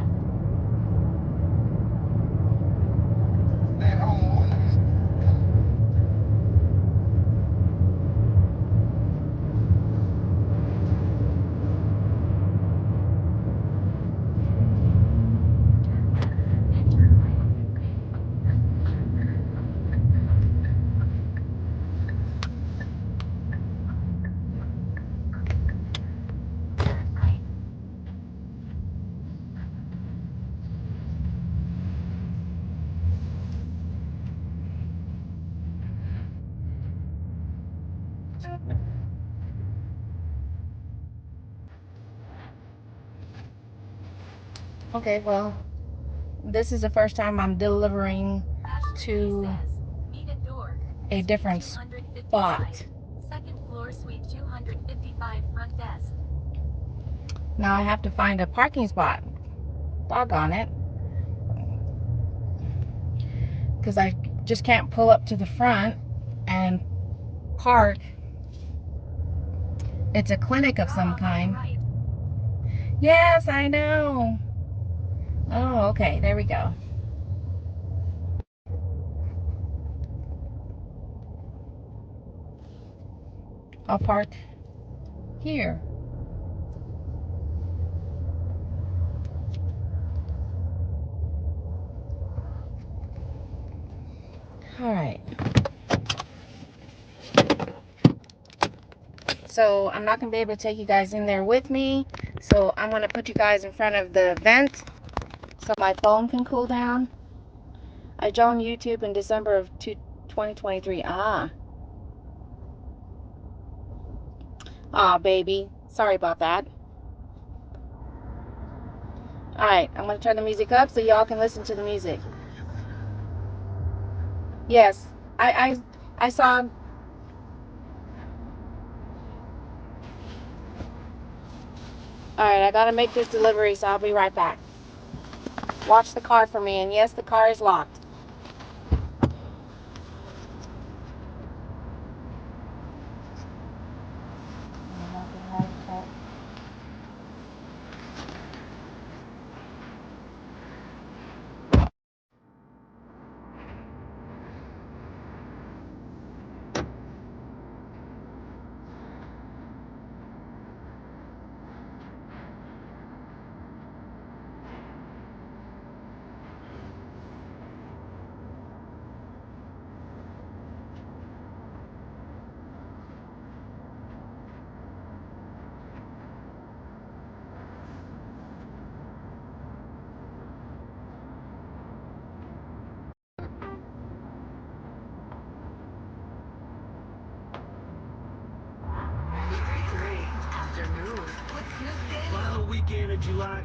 Okay, well, this is the first time I'm delivering to a different spot.
Second floor, suite 255, front desk.
Now I have to find a parking spot. Doggone it. Because I just can't pull up to the front and park. It's a clinic of some kind. Yes, I know. Oh, okay. There we go. I'll park here. All right. So I'm not going to be able to take you guys in there with me. So I'm going to put you guys in front of the vent so my phone can cool down. I joined YouTube in December of 2023. Baby. Sorry about that. All right. I'm going to turn the music up so y'all can listen to the music. Yes. I saw. All right. I got to make this delivery, so I'll be right back. Watch the car for me. And yes, the car is locked.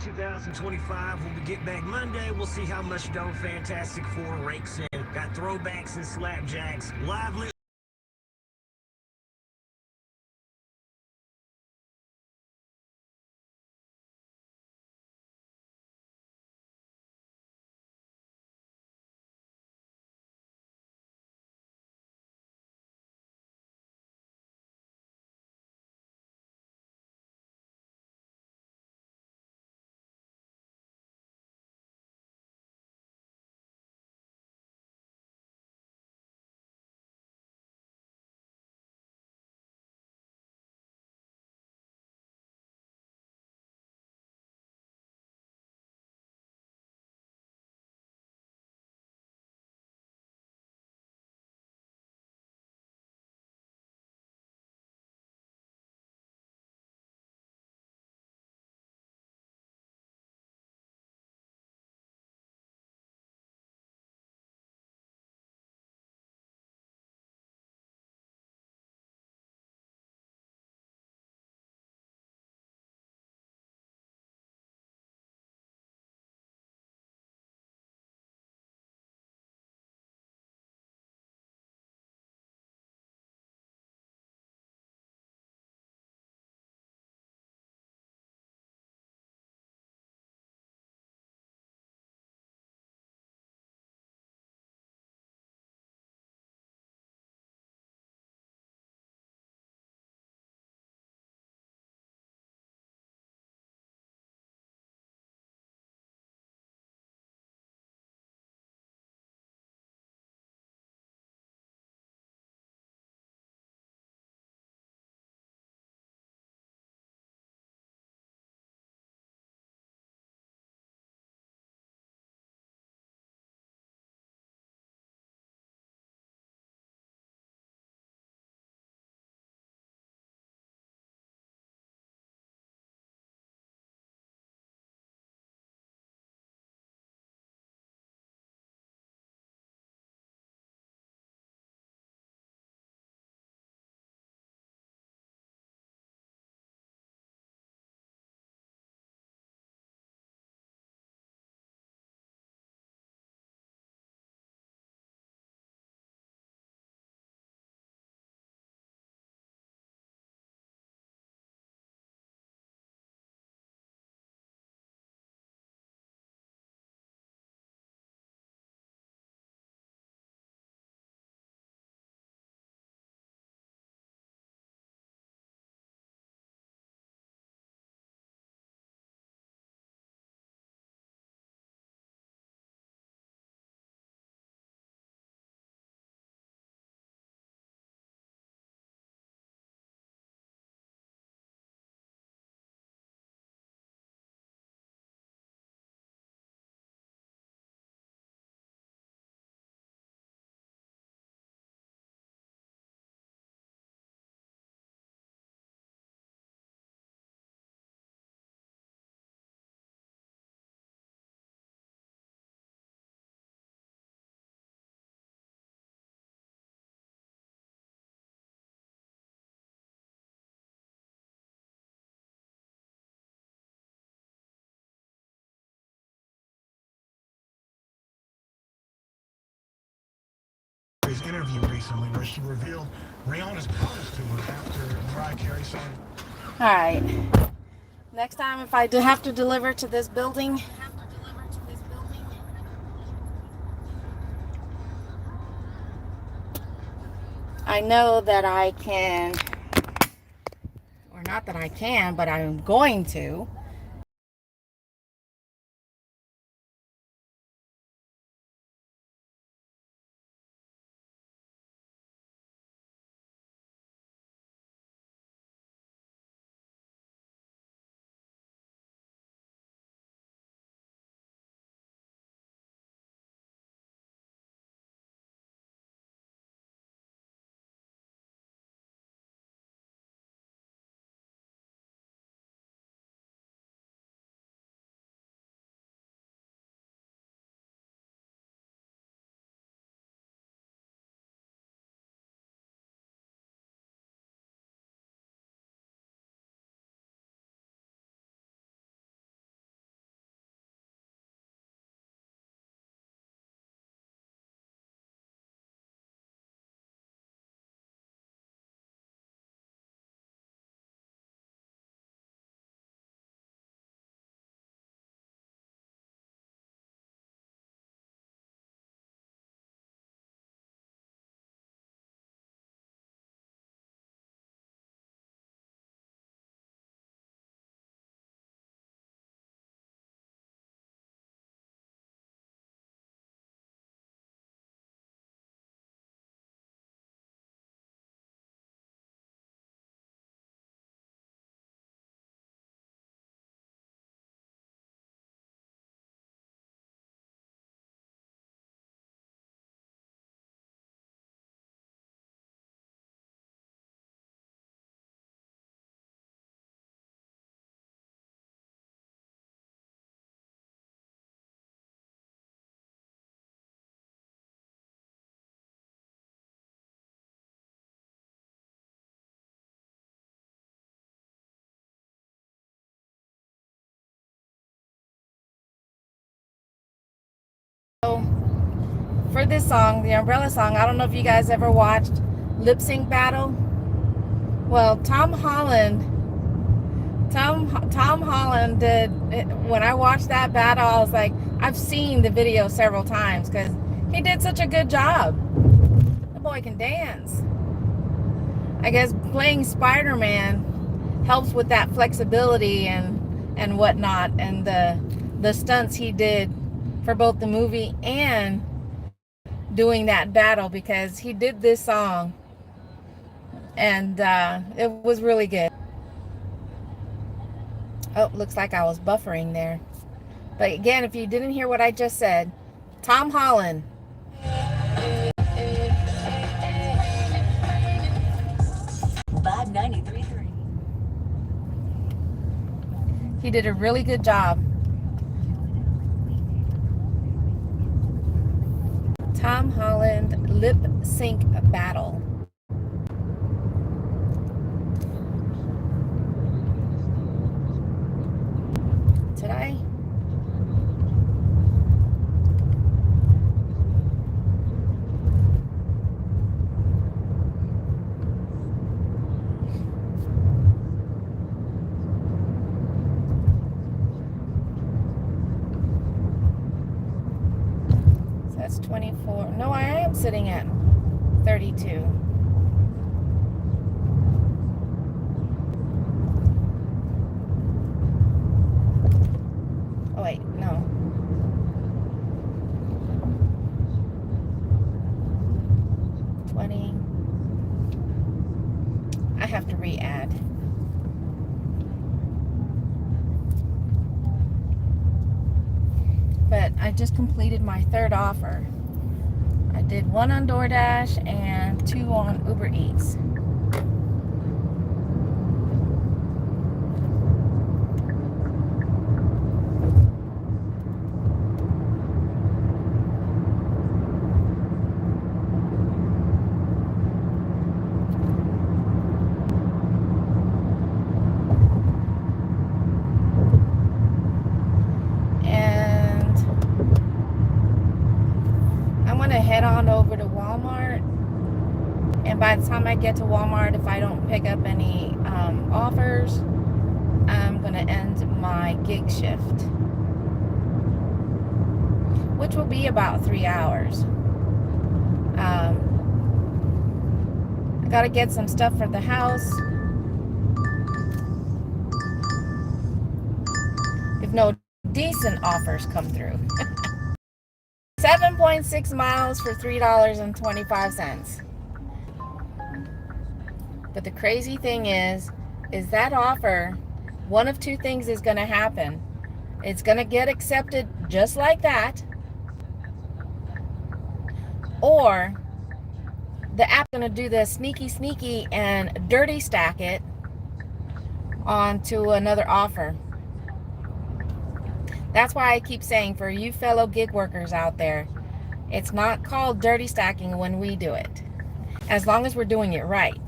2025. When we get back Monday, we'll see how much dough Fantastic Four rakes in. Got throwbacks and slapjacks. Lively. Interview recently where she revealed Rihanna's promise to her after Mariah Carey sang.
All right. Next time, if I do have to deliver to this building, I know that I can, or not that I can, but I'm going to for this song, the Umbrella song. I don't know if you guys ever watched Lip Sync Battle. Well, Tom Holland did. When I watched that battle, I was like, I've seen the video several times because he did such a good job. The boy can dance. I guess playing Spider-Man helps with that flexibility and whatnot, and the stunts he did for both the movie and doing that battle, because he did this song and it was really good. Oh, looks like I was buffering there. But again, if you didn't hear what I just said, Tom Holland. He did a really good job. Tom Holland lip sync battle. Today. So that's 24. No, I am sitting at 32. Oh wait, no. I have to re-add. But I just completed my third offer. I did one on DoorDash and 2 on Uber Eats. Head on over to Walmart, and by the time I get to Walmart, if I don't pick up any offers, I'm gonna end my gig shift, which will be about 3 hours. I gotta get some stuff for the house. If no decent offers come through. 7.6 miles for $3.25. But the crazy thing is that offer, one of two things is going to happen. It's going to get accepted just like that, or the app's going to do the sneaky and dirty stack it onto another offer. That's why I keep saying, for you fellow gig workers out there, it's not called dirty stacking when we do it. As long as we're doing it right.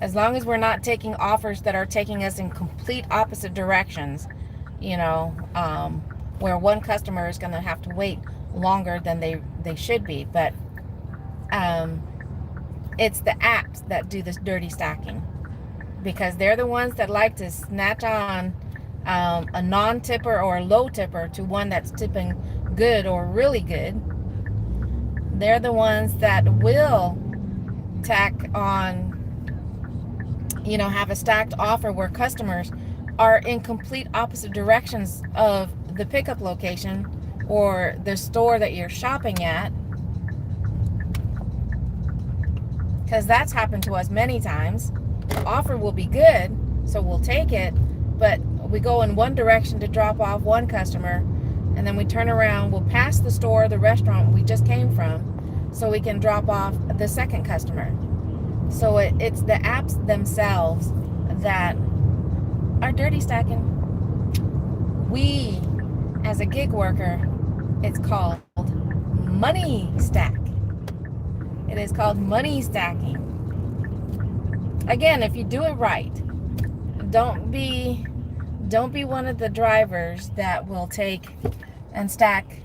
As long as we're not taking offers that are taking us in complete opposite directions, you know, where one customer is going to have to wait longer than they should be. But it's the apps that do this dirty stacking, because they're the ones that like to snatch on a non-tipper or a low tipper to one that's tipping good or really good. They're the ones that will tack on, you know, have a stacked offer where customers are in complete opposite directions of the pickup location or the store that you're shopping at. Because that's happened to us many times. The offer will be good, so we'll take it, but we go in one direction to drop off one customer, and then we turn around, we'll pass the store, the restaurant we just came from, so we can drop off the second customer. So it's the apps themselves that are dirty stacking. We, as a gig worker, it's called money stack. It is called money stacking. Again, if you do it right, don't be one of the drivers that will take and stack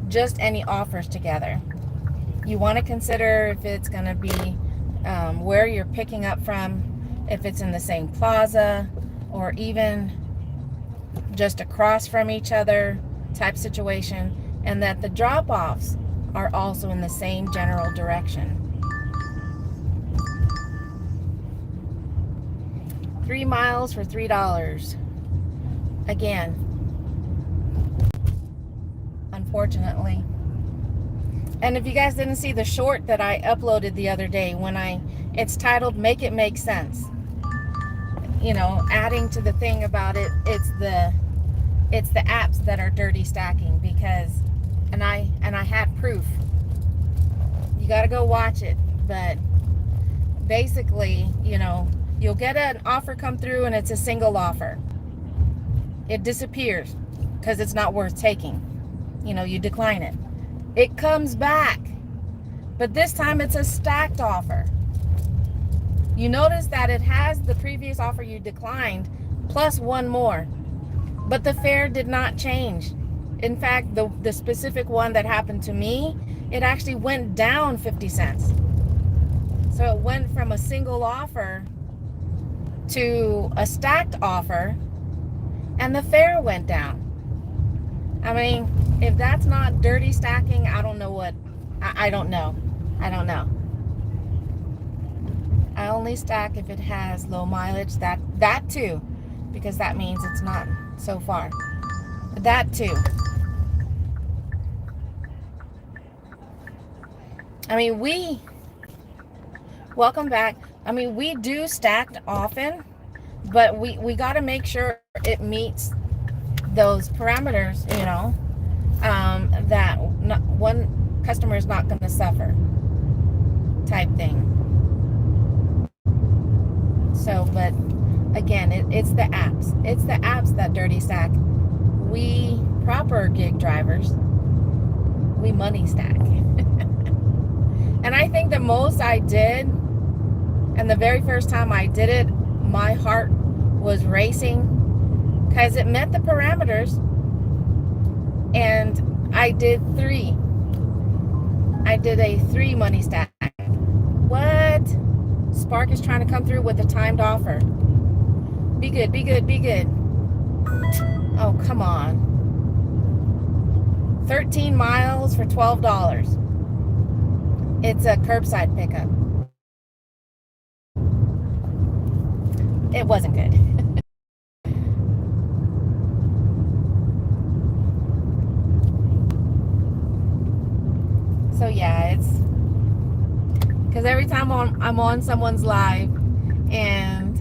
just any offers together. You want to consider if it's going to be where you're picking up from, if it's in the same plaza or even just across from each other type situation, and that the drop-offs are also in the same general direction. 3 miles for $3. Again, unfortunately. And if you guys didn't see the short that I uploaded the other day, it's titled "Make It Make Sense." You know, adding to the thing about it, it's the apps that are dirty stacking, because and I had proof. You got to go watch it, but basically, you know, you'll get an offer come through and it's a single offer. It disappears because it's not worth taking. You know, you decline it. It comes back, but this time it's a stacked offer. You notice that it has the previous offer you declined plus one more, but the fare did not change. In fact, the specific one that happened to me, it actually went down 50 cents. So it went from a single offer to a stacked offer, and the fare went down. I mean, if that's not dirty stacking, I don't know what. I don't know. I don't know. I only stack if it has low mileage. That too, because that means it's not so far. That too. I mean, welcome back. I mean, we do stacked often, but we got to make sure it meets those parameters, you know, that one customer is not going to suffer type thing. So, but again, it's the apps. It's the apps that dirty stack. We proper gig drivers, we money stack. And I think the most I did, and the very first time I did it, my heart was racing because it met the parameters, and I did 3. I did a 3 money stack. What? Spark is trying to come through with a timed offer. Be good, be good, be good. Oh, come on. 13 miles for $12. It's a curbside pickup. It wasn't good. So yeah, it's because every time I'm on someone's live and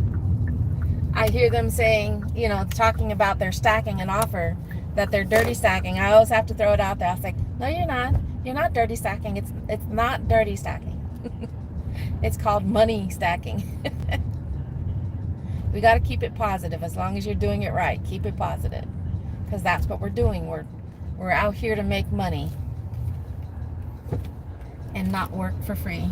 I hear them saying, you know, talking about their stacking an offer, that they're dirty stacking, I always have to throw it out there. I was like, no, you're not. You're not dirty stacking. It's not dirty stacking. It's called money stacking. We got to keep it positive. As long as you're doing it right, keep it positive, because that's what we're doing. We're out here to make money and not work for free.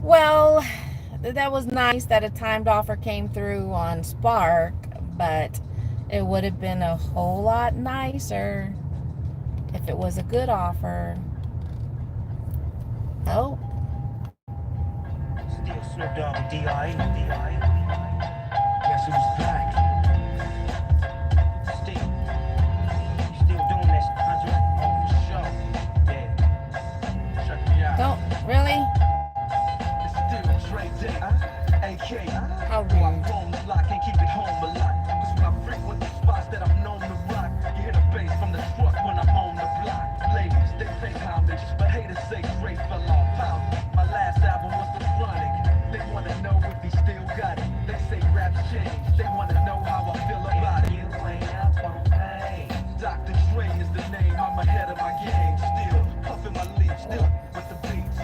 Well, that was nice that a timed offer came through on Spark, but it would have been a whole lot nicer if it was a good offer. Oh.
Still Snoop Dogg and D.I. Guess who's back? Still doing this contract? Oh, for sure. Yeah. Check me out.
Don't really?
It's still Trey Day, AK.
How rude.
I'm home the block, can't keep it home a lot. Cause when I frequent the spots that I'm known to rock, you hear the bass from the truck when I'm on the block. Ladies, they pay homage, but haters say Trey fell off. Pound. My last album was The Chronic. They wanna know if he still got it. They say rap's changed. They wanna know how I feel about it. You ain't up on pain. Dr. Dre is the name. I'm ahead of my game. Still puffing my leaf. Still with the beats.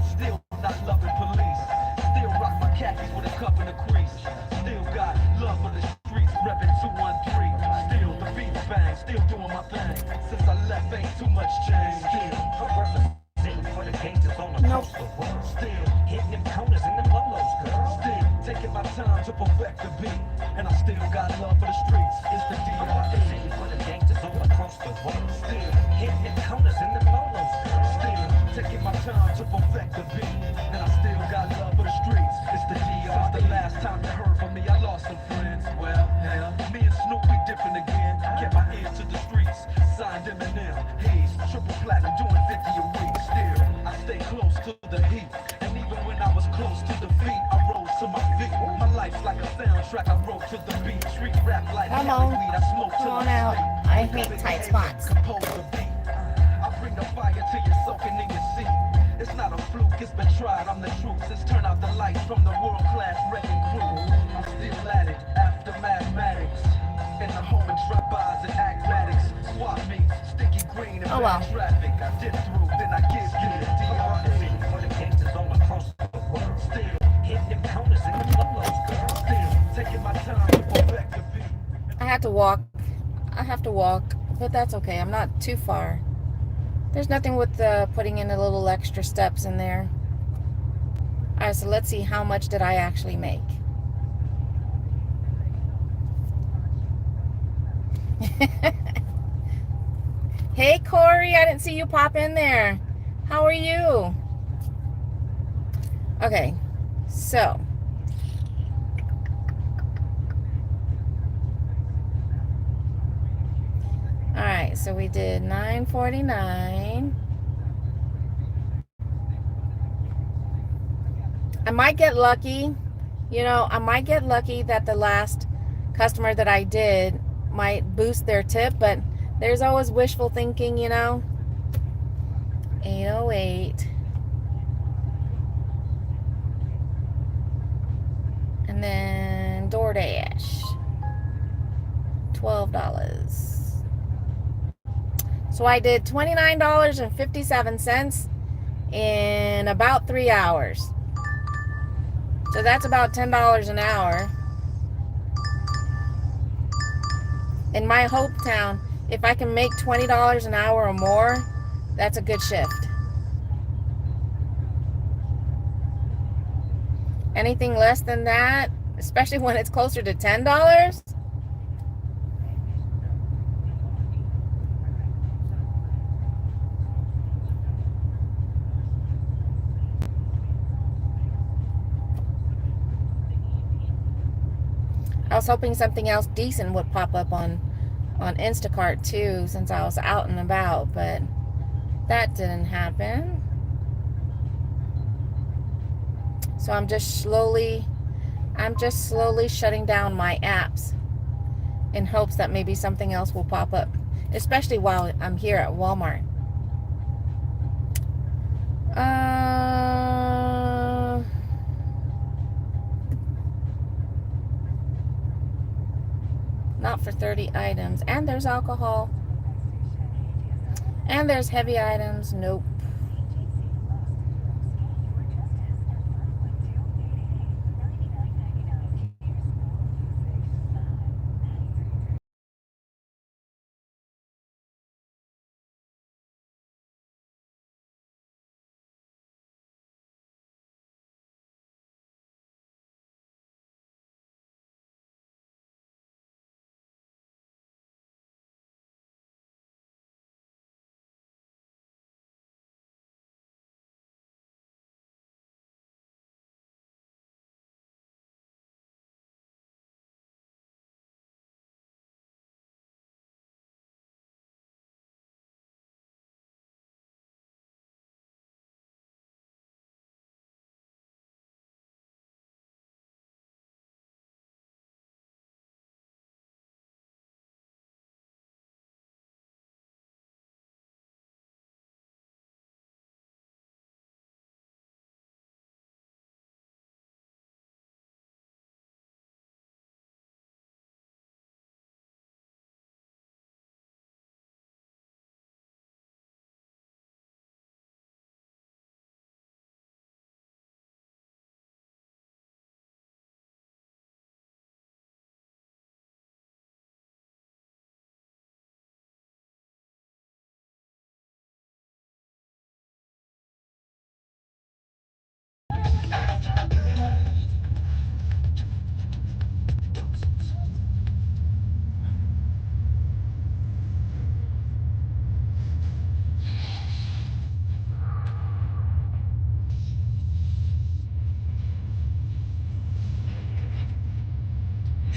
Still not loving police. Still rock my khakis with a cup and a crease. Still got love for the streets. Reppin' 213. Still the beat bang. Still doing my thing. Since I left, ain't too much change. Still representing for the gangsters on the coast of the world. Still hitting them corners and them lolos, girl. Still taking my time to perfect the beat. And I still got love for the streets. It's the D.R.E. For the gangsters on the across the world. Still hitting the corners in the lolos. Still taking my time to perfect the beat. And I still got love for the streets. It's the DR. Since the last time you heard from me, I lost some friends. Well, hell, me and Snoop, we different again. Kept my ears to the streets. Signed Eminem, Hayes, triple platinum, doing 50 a week. Still, I stay close to the heat. And even when I was close to defeat, I rose to my feet. My life's like a soundtrack, I wrote to the beat. Street rap like
Come
Cali
on.
weed, I smoke
Come
till
on
I'm
out.
sleep.
I hate tight spots.
Compose the beat. I bring the fire till you're soaking in your seat. It's not a fluke, it's been tried, I'm the truth. Since turn out the lights from the world-class wrecking crew, I'm still at it, after mathematics. In the home and drop-bys and acmatics. Swap meets, sticky green and
Oh, well.
bad traffic. I dip through, then I give you the DRC. For the gangsters all across the world. Still hitting them counters in the lolos, girl. Still taking my time to perfect the beat.
I had to walk. I have to walk, but that's okay. I'm not too far. There's nothing with putting in a little extra steps in there. All right, so let's see how much did I actually make. Hey, Corey, I didn't see you pop in there. How are you? Okay, so all right, so we did $9.49. I might get lucky. You know, I might get lucky that the last customer that I did might boost their tip, but there's always wishful thinking, you know. 808. And then DoorDash. $12. So I did $29.57 in about 3 hours. So that's about $10 an hour. In my hometown, if I can make $20 an hour or more, that's a good shift. Anything less than that, especially when it's closer to $10, I was hoping something else decent would pop up on Instacart too, since I was out and about, but that didn't happen. So I'm just slowly shutting down my apps in hopes that maybe something else will pop up, especially while I'm here at Walmart. Not for 30 items. And there's alcohol. And there's heavy items. Nope.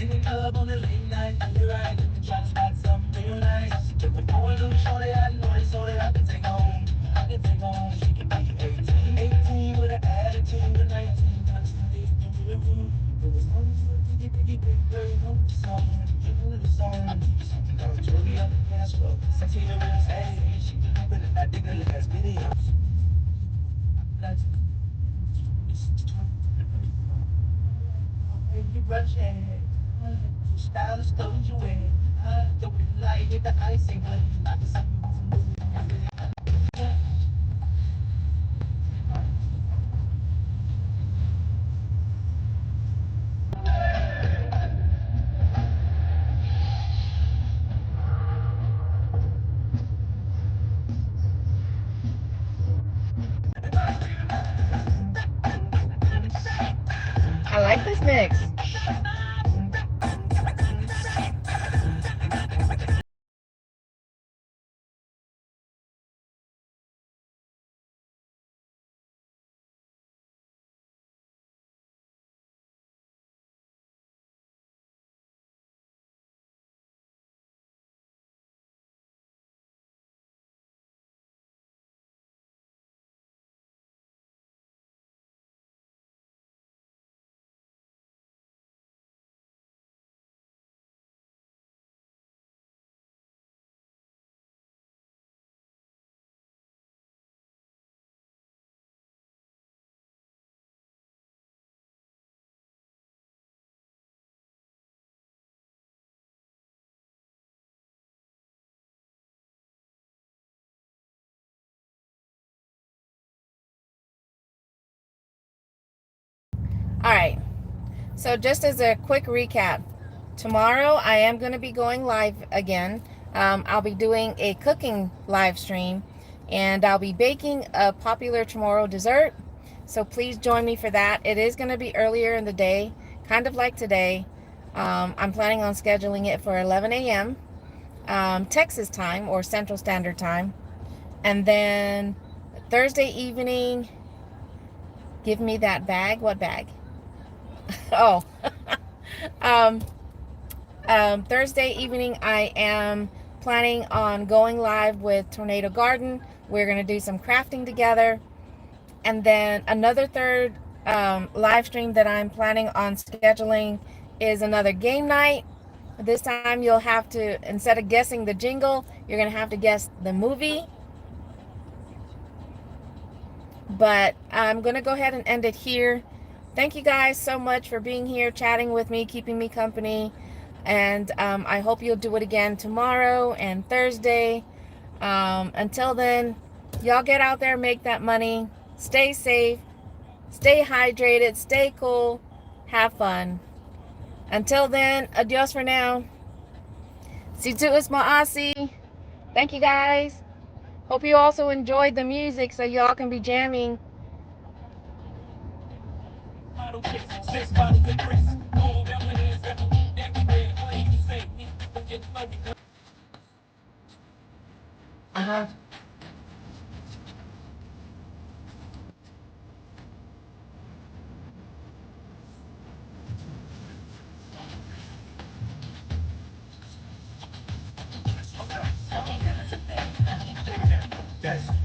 In the club on the late night, you right, trying to spot something real nice. Took the boy little shorty, I know they saw that I can take home. I can take home, she can be 18. 18 with an attitude of 19. Constantly in the room. It was on the biggie, big bird, on the song. Dripping to the song. Something called Toby on the dance floor. Sexy to real hey. She can open it, I dig the last videos. Let's you brush it. Style is still you in. The way you like it, the icing, but you like something.
I like this mix. All right. So just as a quick recap, tomorrow I am going to be going live again. I'll be doing a cooking live stream, and I'll be baking a popular tomorrow dessert. So please join me for that. It is going to be earlier in the day, kind of like today. I'm planning on scheduling it for 11 a.m. Texas time or Central Standard Time. And then Thursday evening, give me that bag. What bag? Oh, um, Thursday evening, I am planning on going live with Tornado Garden. We're going to do some crafting together. And then another third live stream that I'm planning on scheduling is another game night. This time you'll have to, instead of guessing the jingle, you're going to have to guess the movie. But I'm going to go ahead and end it here. Thank you guys so much for being here, chatting with me, keeping me company. And I hope you'll do it again tomorrow and Thursday. Until then, y'all get out there, make that money, stay safe, stay hydrated, stay cool, have fun. Until then, adios for now. Si tu es ma'asi. Thank you guys. Hope you also enjoyed the music so y'all can be jamming. Uh-huh.
Yes.